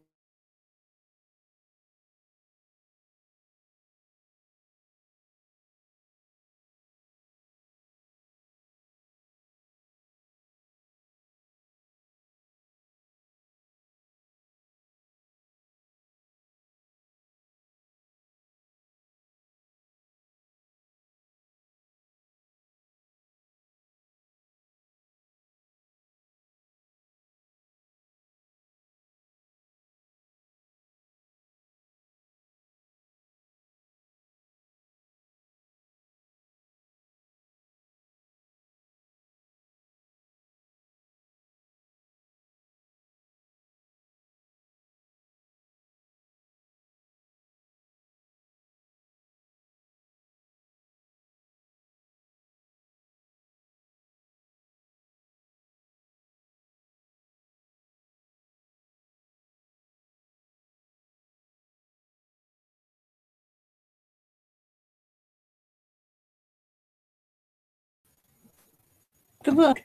Good luck.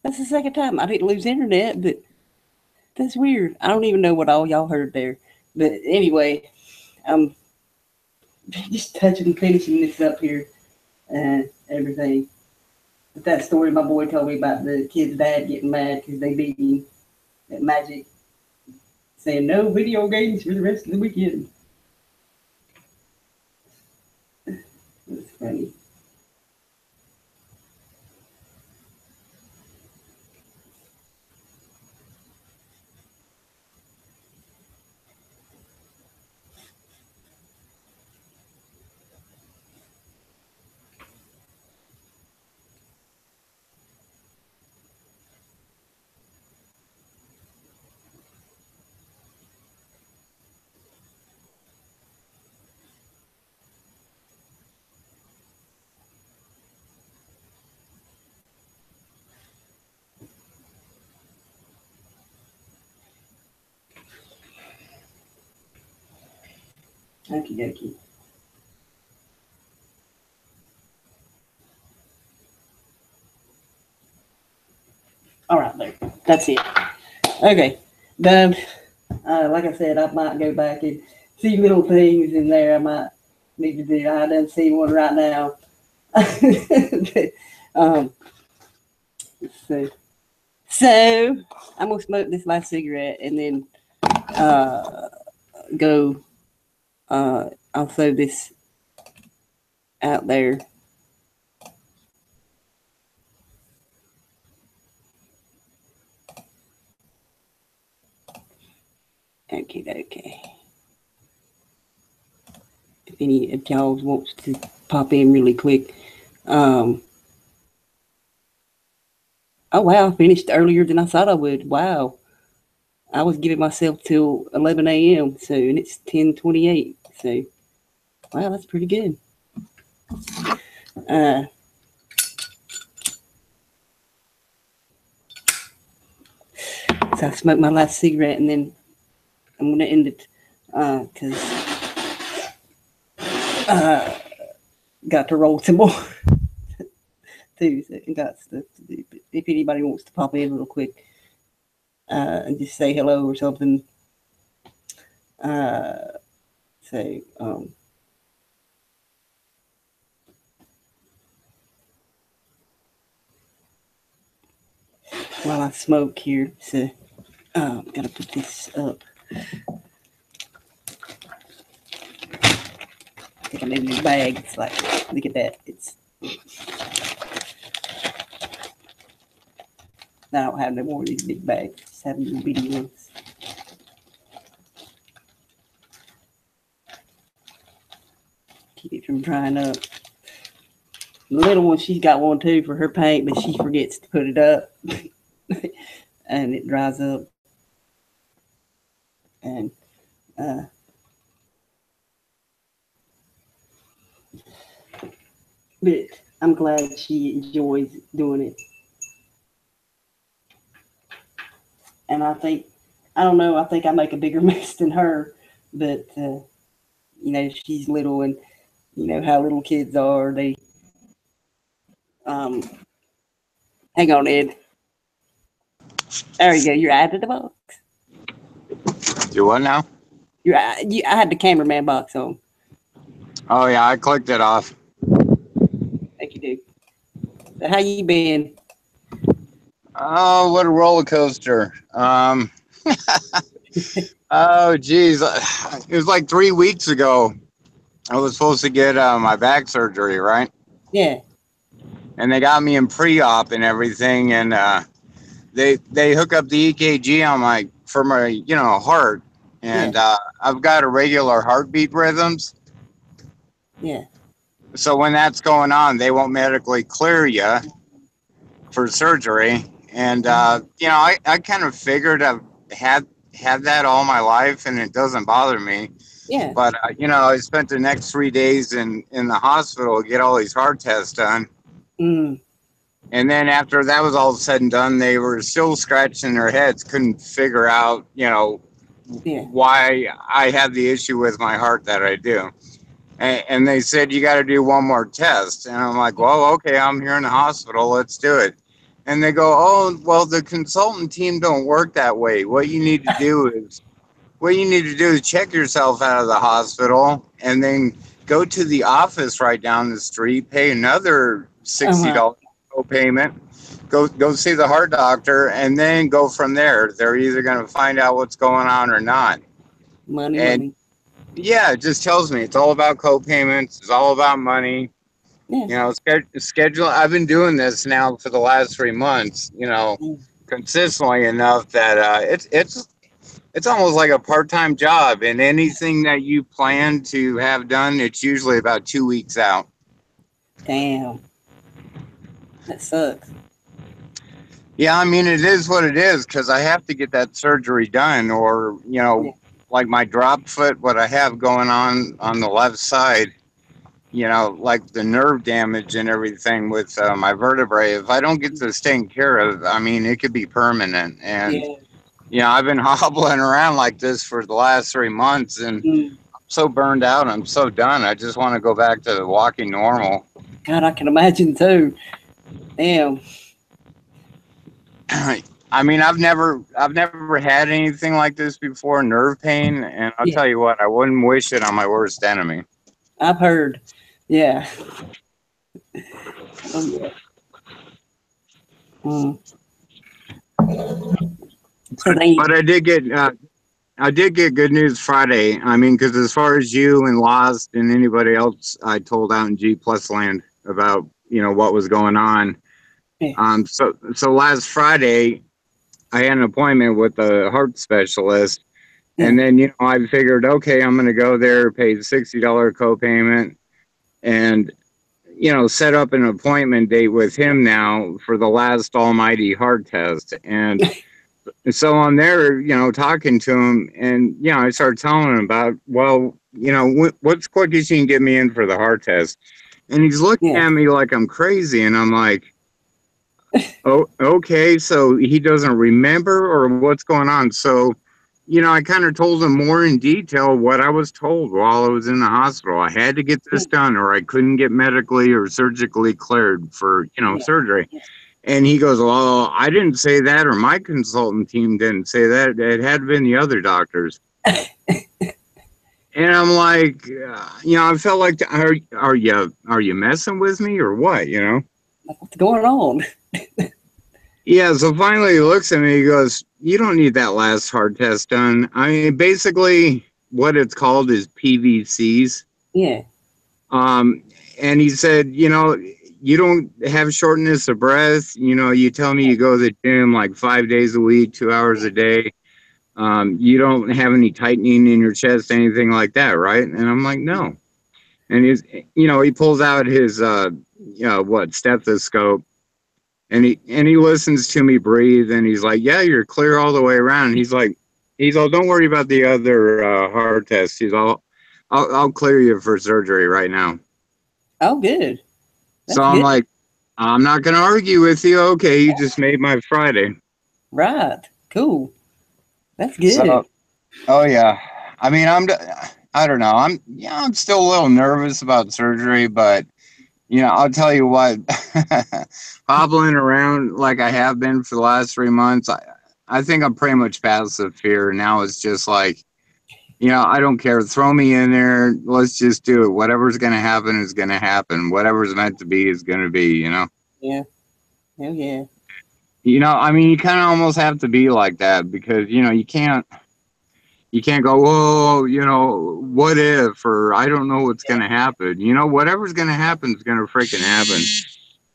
That's the second time. I didn't lose internet, but that's weird. I don't even know what all y'all heard there. But anyway, I'm just touching and finishing this up here and everything. But that story my boy told me about the kid's dad getting mad because they beat him at Magic, saying no video games for the rest of the weekend. It's funny. Okie dokie. All right, there. That's it. Okay, done. Like I said, I might go back and see little things in there I might need to do. I don't see one right now. um, so, so I'm gonna smoke this last cigarette and then go. I'll throw this out there. Okay. If any of y'all wants to pop in really quick. Oh wow, I finished earlier than I thought I would. Wow. I was giving myself till 11 a.m. So, and it's 10:28. So, wow, that's pretty good. Uh, so I smoked my last cigarette and then I'm going to end it because got to roll some more too. So I got stuff to do. But if anybody wants to pop in real quick and just say hello or something, Uh, so while I smoke here, so gotta put this up. I think I made a new bag. It's like, look at that. It's I don't have no more of these big bags. Just have little bitty ones. Keep it from drying up. The little one, she's got one too for her paint, but she forgets to put it up, and it dries up. And but I'm glad she enjoys doing it. And I think, I don't know, I think I make a bigger mess than her, but you know, she's little, and you know how little kids are. They hang on, Ed. There you go. You're out of the box. Do what now? I had the cameraman box on. Oh yeah, I clicked it off. Thank you, dude. So how you been? Oh, what a roller coaster. Oh geez, it was like 3 weeks ago. I was supposed to get my back surgery, right? Yeah. And they got me in pre-op and everything, and they hook up the EKG on for my heart, and I've got irregular heartbeat rhythms. Yeah. So when that's going on, they won't medically clear you for surgery. And I kind of figured I've had that all my life, and it doesn't bother me. Yeah. But I spent the next 3 days in the hospital to get all these heart tests done. Mm. And then after that was all said and done, they were still scratching their heads, couldn't figure out, why I had the issue with my heart that I do. And they said, you got to do one more test. And I'm like, well, okay, I'm here in the hospital. Let's do it. And they go, oh, well, the consultant team don't work that way. What you need to do is check yourself out of the hospital and then go to the office right down the street, pay another $60 co-payment, go see the heart doctor, and then go from there. They're either going to find out what's going on or not. Money. Yeah, it just tells me it's all about co-payments. It's all about money. Yeah. Schedule. I've been doing this now for the last 3 months, consistently enough that it's almost like a part-time job, and anything that you plan to have done, it's usually about 2 weeks out. Damn. That sucks. Yeah, I mean, it is what it is, because I have to get that surgery done, or, like my drop foot, what I have going on the left side, like the nerve damage and everything with my vertebrae. If I don't get this taken care of, I mean, it could be permanent. And, I've been hobbling around like this for the last 3 months, and I'm so burned out. I'm so done. I just want to go back to walking normal. God, I can imagine too. Damn. I mean, I've never had anything like this before, nerve pain, and I'll tell you what, I wouldn't wish it on my worst enemy. I've heard. Yeah. Oh, yeah. But I did get good news Friday. I mean, because as far as you and Lost and anybody else I told out in G Plus land about, what was going on. So last Friday I had an appointment with a heart specialist, and then, I figured, okay, I'm going to go there, pay the $60 copayment, and, set up an appointment date with him now for the last almighty heart test. And so I'm there, talking to him, and, I started telling him about, well, what's quickest you can get me in for the heart test? And he's looking at me like I'm crazy, and I'm like, oh, okay, so he doesn't remember, or what's going on? So, I kind of told him more in detail what I was told while I was in the hospital. I had to get this done, or I couldn't get medically or surgically cleared for, surgery. And he goes, well, I didn't say that, or my consultant team didn't say that. It had been the other doctors. And I'm like, I felt like, are you messing with me or what? Like, what's going on? Yeah. So finally, he looks at me. He goes, "You don't need that last hard test done." I mean, basically, what it's called is PVCs. Yeah. Um, and he said, you don't have shortness of breath. You tell me you go to the gym like 5 days a week, 2 hours a day. You don't have any tightening in your chest, anything like that, right? And I'm like, no. And he pulls out his, stethoscope, and he listens to me breathe, and he's like, yeah, you're clear all the way around. And he's all, don't worry about the other heart test. He's all, I'll clear you for surgery right now. Oh, good. So That's I'm good. like, I'm not going to argue with you. Okay, you just made my Friday. Right. Cool. That's So, good. oh yeah. I mean, I don't know. I'm still a little nervous about surgery, but I'll tell you what, hobbling around like I have been for the last 3 months, I think I'm pretty much past the fear. Now it's just like, I don't care. Throw me in there. Let's just do it. Whatever's going to happen is going to happen. Whatever's meant to be is going to be. Yeah. Hell yeah. I mean, you kind of almost have to be like that because, you can't go, whoa, what if, or I don't know what's going to happen. Whatever's going to happen is going to freaking happen.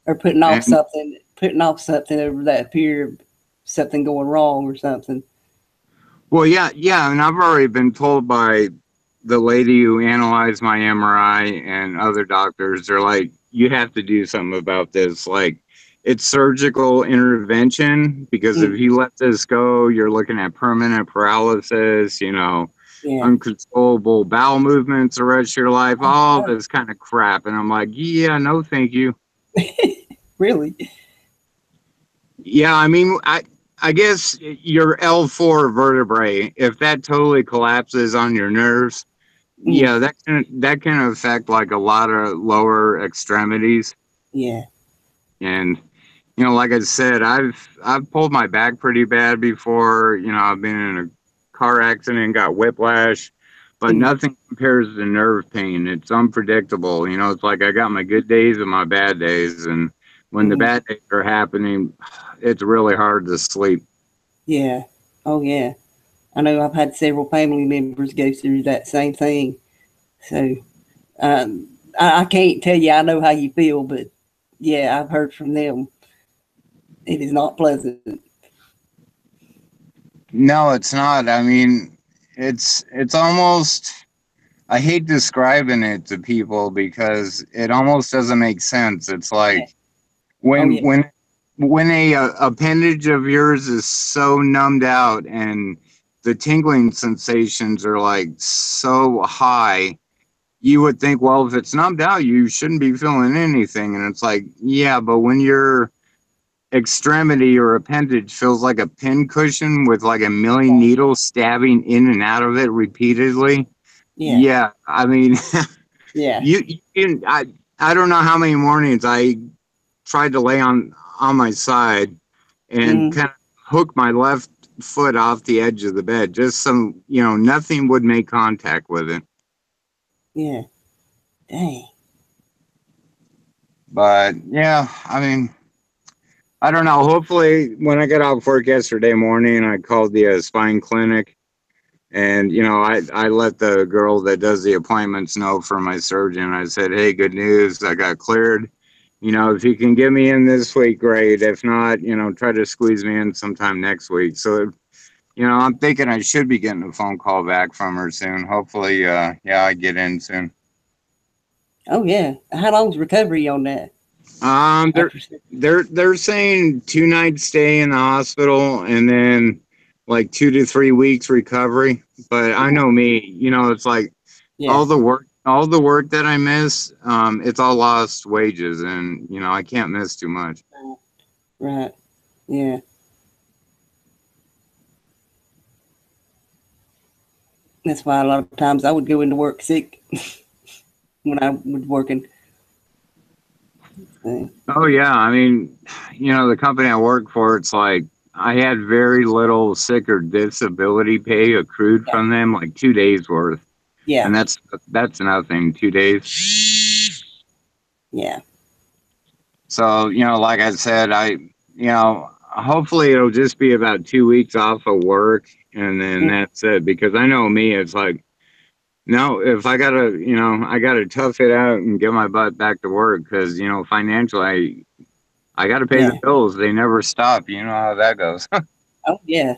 Or putting off And, something over that fear of something going wrong or something. well, yeah. And I've already been told by the lady who analyzed my MRI and other doctors, they're like, you have to do something about this. Like, it's surgical intervention because if you let this go, you're looking at permanent paralysis, Yeah. uncontrollable bowel movements the rest of your life, all this kind of crap. And I'm like, yeah, no, thank you. Really? Yeah, I mean, I guess your L4 vertebrae, if that totally collapses on your nerves, yeah, that can affect like a lot of lower extremities. Yeah. And like I said, I've pulled my back pretty bad before. I've been in a car accident, got whiplash, but nothing compares to nerve pain. It's unpredictable. It's like I got my good days and my bad days, and when the bad days are happening, it's really hard to sleep. Yeah. Oh yeah. I know I've had several family members go through that same thing. So I can't tell you I know how you feel, but yeah, I've heard from them. It is not pleasant. No, it's not. I mean, it's almost, I hate describing it to people because it almost doesn't make sense. It's Yeah. like Oh when yeah. when when a appendage of yours is so numbed out and the tingling sensations are like so high, you would think, well, if it's numbed out, you shouldn't be feeling anything. And it's like, yeah, but when your extremity or appendage feels like a pin cushion with like a million needles stabbing in and out of it repeatedly, Yeah. yeah, I mean, Yeah. you can, I don't know how many mornings I tried to lay on my side and Mm, kind of hook my left foot off the edge of the bed. Just nothing would make contact with it. yeah. Dang. But yeah, I mean, I don't know. Hopefully, when I got off work yesterday morning, I called the spine clinic, and I let the girl that does the appointments know for my surgeon. I said, hey, good news, I got cleared. If you can get me in this week, great. If not, try to squeeze me in sometime next week. So, I'm thinking I should be getting a phone call back from her soon. Hopefully, yeah, I get in soon. Oh yeah. How long's recovery on that? Um, they're After they're saying 2 nights stay in the hospital and then like 2 to 3 weeks recovery. But I know me, it's like yeah. all the work that I miss, it's all lost wages, and I can't miss too much. Right. Yeah. That's why a lot of times I would go into work sick when I was working. Oh yeah, I mean, the company I work for, it's like I had very little sick or disability pay accrued Yeah. from them, like 2 days worth, Yeah. and that's nothing. 2 days. Yeah. So like I said, hopefully it'll just be about 2 weeks off of work, and then Mm, that's it. Because I know me, it's like, no, if I gotta tough it out and get my butt back to work because financially, I gotta pay the yeah. bills. They never stop. You know how that goes. Oh yeah.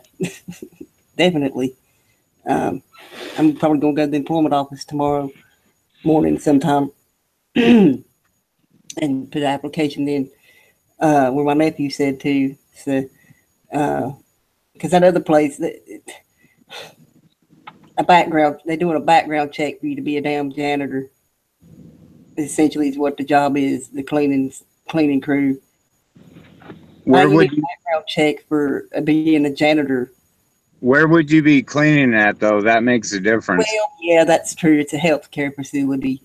Definitely. Um, I'm probably gonna go to the employment office tomorrow morning sometime and put an application in where my nephew said to. So, because that other place, they're doing a background check for you to be a damn janitor. Essentially, is what the job is, the cleaning crew. How Where you do would a background check for being a janitor? where would you be cleaning at though? That makes a difference. Well, yeah, that's true. It's a healthcare facility.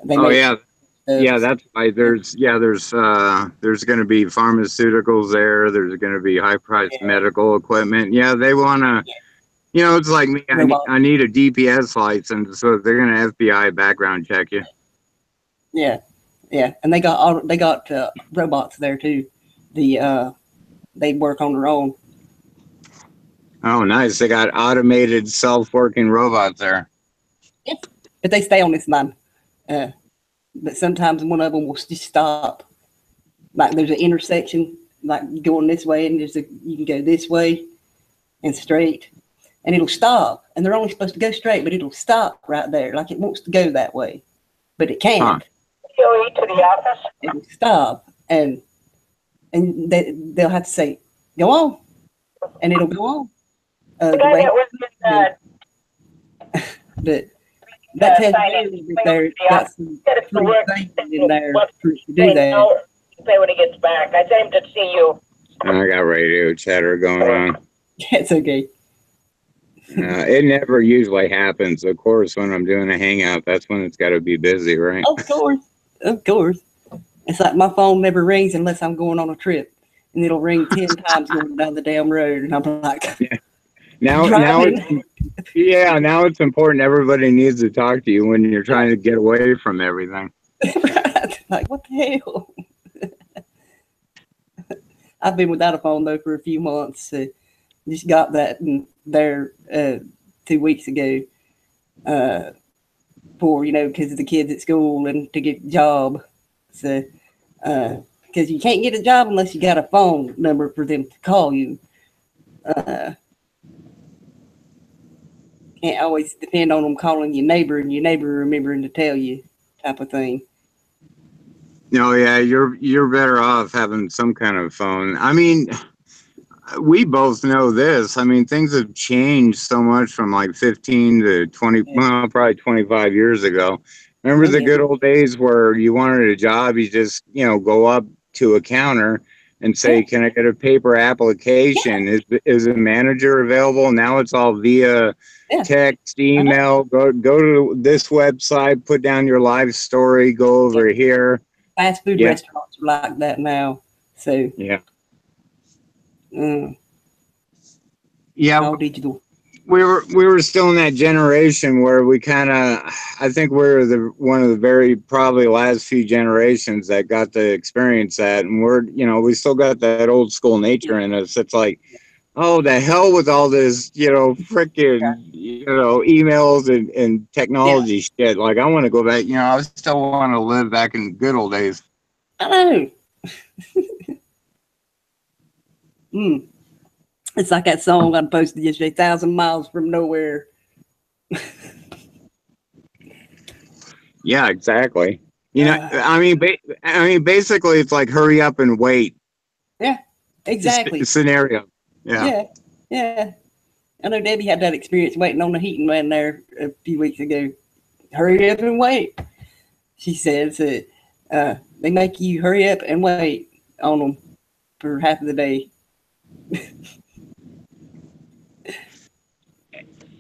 They Oh make yeah, stuff. yeah. That's why there's going to be pharmaceuticals there. There's going to be high priced Yeah, medical equipment. Yeah, they want to. yeah, It's like me. robot. I need a DPS license, so they're going to FBI background check you. Yeah, yeah, and they got robots there too. The they work on their own. Oh, nice. They got automated self-working robots there. Yep. But they stay on this line. Uh, but sometimes one of them will just stop. Like there's an intersection, like going this way, and you can go this way and straight, and it'll stop. And they're only supposed to go straight, but it'll stop right there, like it wants to go that way, but it Huh. can't. COE to the office. It'll stop, and they'll have to say, "Go on," and it'll go on. The The guy way, that was but that tells signing you that there's got some said it's the free work. things in there to do that. No, pay when he gets back. I tell him to see you. I got radio chatter going on. It's okay. It never usually happens. Of course, when I'm doing a hangout, that's when it's got to be busy, right? Of course, of course. It's like my phone never rings unless I'm going on a trip, and it'll ring 10 times going down the damn road, and I'm like, Yeah. Now it's important. Everybody needs to talk to you when you're trying to get away from everything. right? Like, what the hell? I've been without a phone though for a few months. Just got that there 2 weeks ago for because of the kids at school and to get a job. So because you can't get a job unless you got a phone number for them to call you. Can't always depend on them calling your neighbor and your neighbor remembering to tell you, type of thing. No, yeah, you're better off having some kind of phone. I mean, we both know this. I mean, things have changed so much from like 15 to 20, well, probably 25 years ago. Remember the good old days where you wanted a job, you just, go up to a counter and say, "Can I get a paper application? Is a manager available?" Now it's all via text, email. Go to this website, put down your live story, go over here. Fast food restaurants are like that now. So yeah. All digital. We were still in that generation where we I think we're one of the very probably last few generations that got to experience that, and we still got that old school nature in us. It's like, oh, the hell with all this, frickin', emails and technology shit. Like, I want to go back, I still want to live back in good old days. I know. It's like that song I posted yesterday, 1,000 Miles from Nowhere. Yeah, exactly. I mean, basically, it's like hurry up and wait. Yeah, exactly. Scenario. Yeah. Yeah. I know Debbie had that experience waiting on the heating man there a few weeks ago. Hurry up and wait. She says that they make you hurry up and wait on them for half of the day.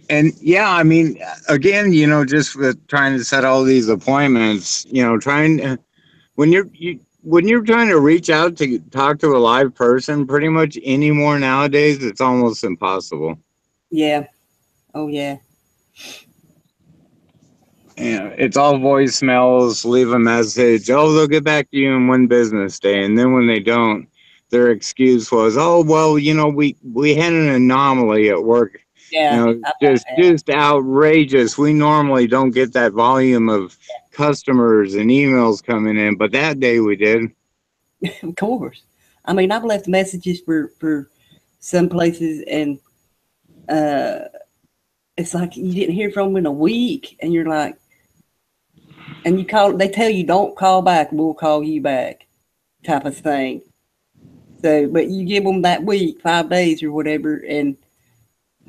And yeah, I mean, again, just with trying to set all these appointments, when when you're trying to reach out to talk to a live person, pretty much anymore nowadays, it's almost impossible. Yeah. Oh yeah. Yeah, it's all voicemails, leave a message. Oh, they'll get back to you in one business day. And then when they don't, their excuse was, oh, well, we had an anomaly at work. Yeah. Just outrageous. We normally don't get that volume of customers and emails coming in, but that day we did. Of course. I mean, I've left messages for some places, and it's like you didn't hear from them in a week, and you're like, and you call, they tell you don't call back, we'll call you back, type of thing. So, but you give them that week, 5 days or whatever, and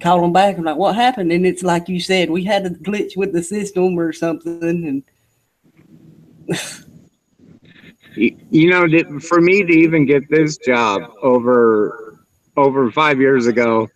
call them back. I'm like, what happened? And it's like you said, we had a glitch with the system or something, and for me to even get this job over 5 years ago,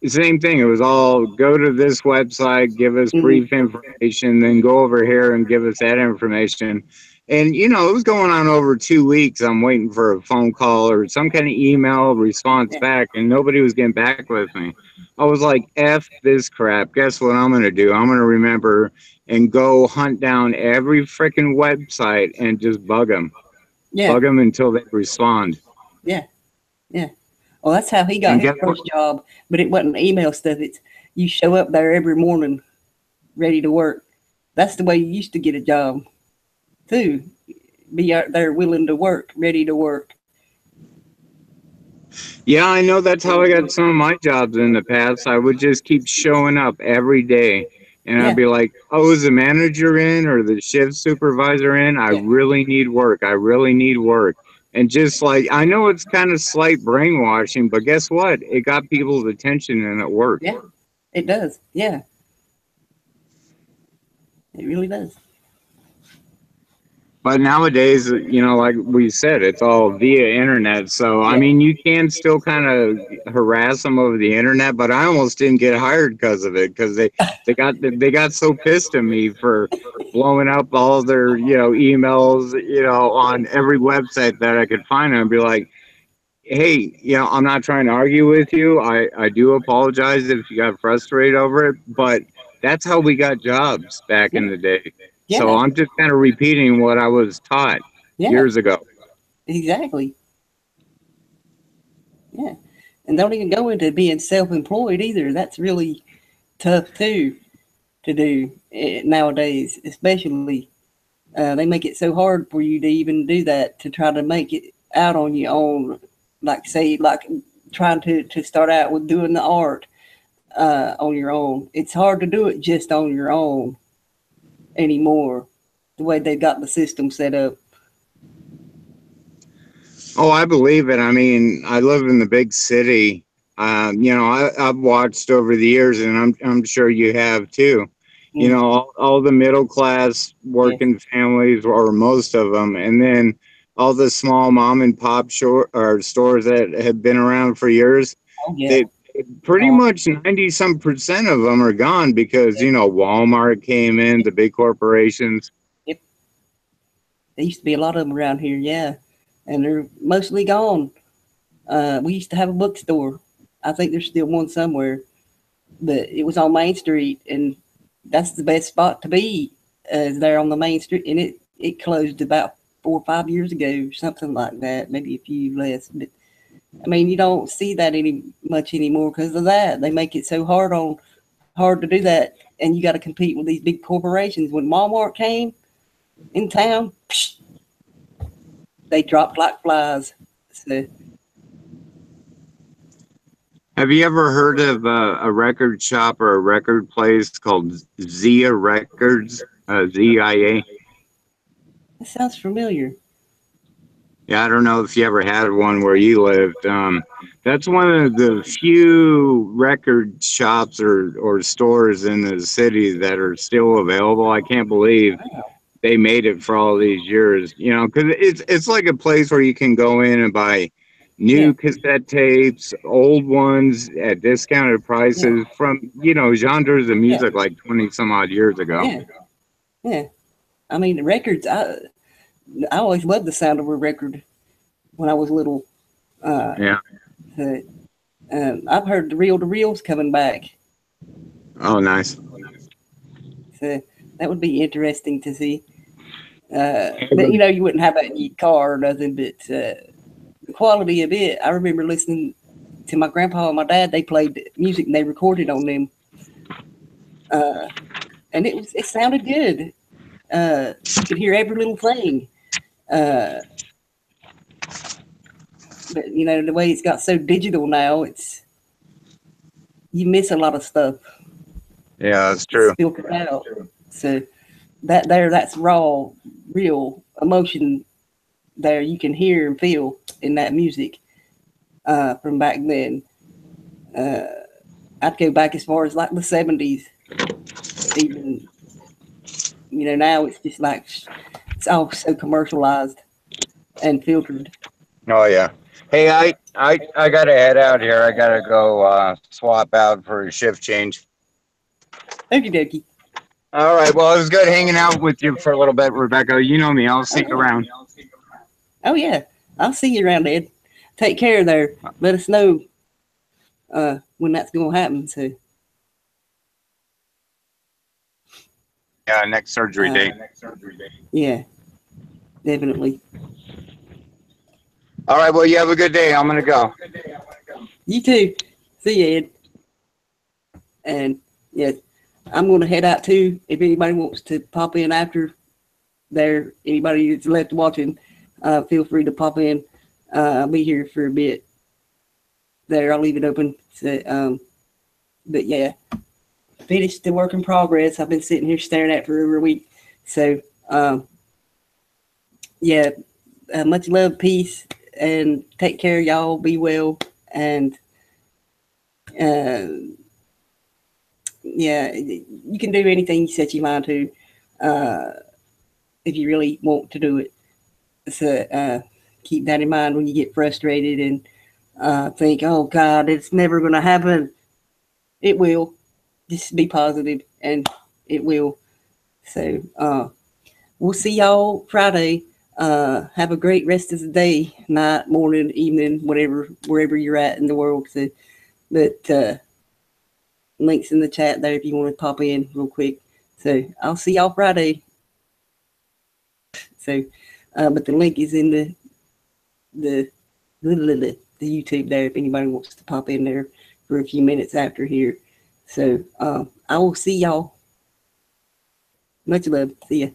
same thing. It was all go to this website, give us brief information, then go over here and give us that information. And, it was going on over 2 weeks. I'm waiting for a phone call or some kind of email response back, and nobody was getting back with me. I was like, F this crap. Guess what I'm going to do? I'm going to remember and go hunt down every freaking website and just bug them. yeah, Bug them until they respond. yeah. Well, that's how he got his first job, but it wasn't email stuff. It's you show up there every morning, ready to work. That's the way you used to get a job, too. Be out there willing to work, ready to work. Yeah, I know that's how I got some of my jobs in the past. I would just keep showing up every day. And I'd be like, oh, is the manager in or the shift supervisor in? I really need work. I really need work. And just like, I know it's kind of slight brainwashing, but guess what? It got people's attention and it worked. Yeah, it does. Yeah. It really does. But nowadays, like we said, it's all via internet. So, I mean, you can still kind of harass them over the internet, but I almost didn't get hired because of it, because they got so pissed at me for blowing up all their, emails, on every website that I could find, and be like, hey, I'm not trying to argue with you. I do apologize if you got frustrated over it, but that's how we got jobs back in the day. Yeah. So I'm just kind of repeating what I was taught years ago. Exactly. Yeah. And don't even go into being self-employed either. That's really tough too to do nowadays, especially. They make it so hard for you to even do that, to try to make it out on your own. Like trying to start out with doing the art on your own. It's hard to do it just on your own anymore, the way they've got the system set up. Oh, I believe it. I mean, I live in the big city. I've watched over the years, and I'm sure you have too. All the middle class working families, or most of them, and then all the small mom and pop stores that have been around for years. They pretty much 90% of them are gone because Walmart came in, the big corporations. Yep. There used to be a lot of them around here, and they're mostly gone. We used to have a bookstore. I think there's still one somewhere, but it was on Main Street, and that's the best spot to be, is there on the Main Street. And it closed about 4 or 5 years ago, something like that, maybe a few less. But I mean, you don't see that much anymore because of that. They make it so hard to do that, and you got to compete with these big corporations. When Walmart came in town, they dropped like flies. So, have you ever heard of a record shop or a record place called Zia Records? ZIA. That sounds familiar. Yeah, I don't know if you ever had one where you lived. That's one of the few record shops or stores in the city that are still available. I can't believe they made it for all these years. Because it's like a place where you can go in and buy new cassette tapes, old ones at discounted prices from genres of music like 20 some odd years ago. Yeah. I mean, the records. I always loved the sound of a record when I was little. Yeah. So, I've heard the reel-to-reels coming back. Oh, nice. So that would be interesting to see. But you know, you wouldn't have that in your car or nothing. But the quality of it, I remember listening to my grandpa and my dad. They played music and they recorded on them, and it sounded good. You could hear every little thing. But you know, the way it's got so digital now, you miss a lot of stuff. Yeah, that's true. It's filtered out. So that's raw, real emotion there you can hear and feel in that music from back then. I'd go back as far as like the 70s. Even, you know, now it's just like it's all so commercialized and filtered. Oh yeah. Hey, I gotta head out here. I gotta go swap out for a shift change. Okie dokie. All right. Well, it was good hanging out with you for a little bit, Rebecca. You know me. I'll see you around. Oh yeah, I'll see you around, Ed. Take care there. Let us know when that's gonna happen. So Yeah, next surgery date. yeah, definitely. All right. Well, you have a good day. I'm gonna go. You too. See you, Ed. And yeah, I'm gonna head out too. If anybody wants to pop in after there, anybody that's left watching, feel free to pop in. I'll be here for a bit. There, I'll leave it open. So, but yeah, finished the work in progress. I've been sitting here staring at it for over a week. So, yeah, much love, peace, and take care, y'all. Be well, and yeah, you can do anything you set your mind to if you really want to do it. So keep that in mind when you get frustrated and think, oh God, it's never going to happen. It will. Just be positive and it will. So we'll see y'all Friday. Have a great rest of the day, night, morning, evening, whatever, wherever you're at in the world. So, but links in the chat there if you want to pop in real quick. So I'll see y'all Friday. So, but the link is in the YouTube there if anybody wants to pop in there for a few minutes after here. So I will see y'all. Much love. See ya.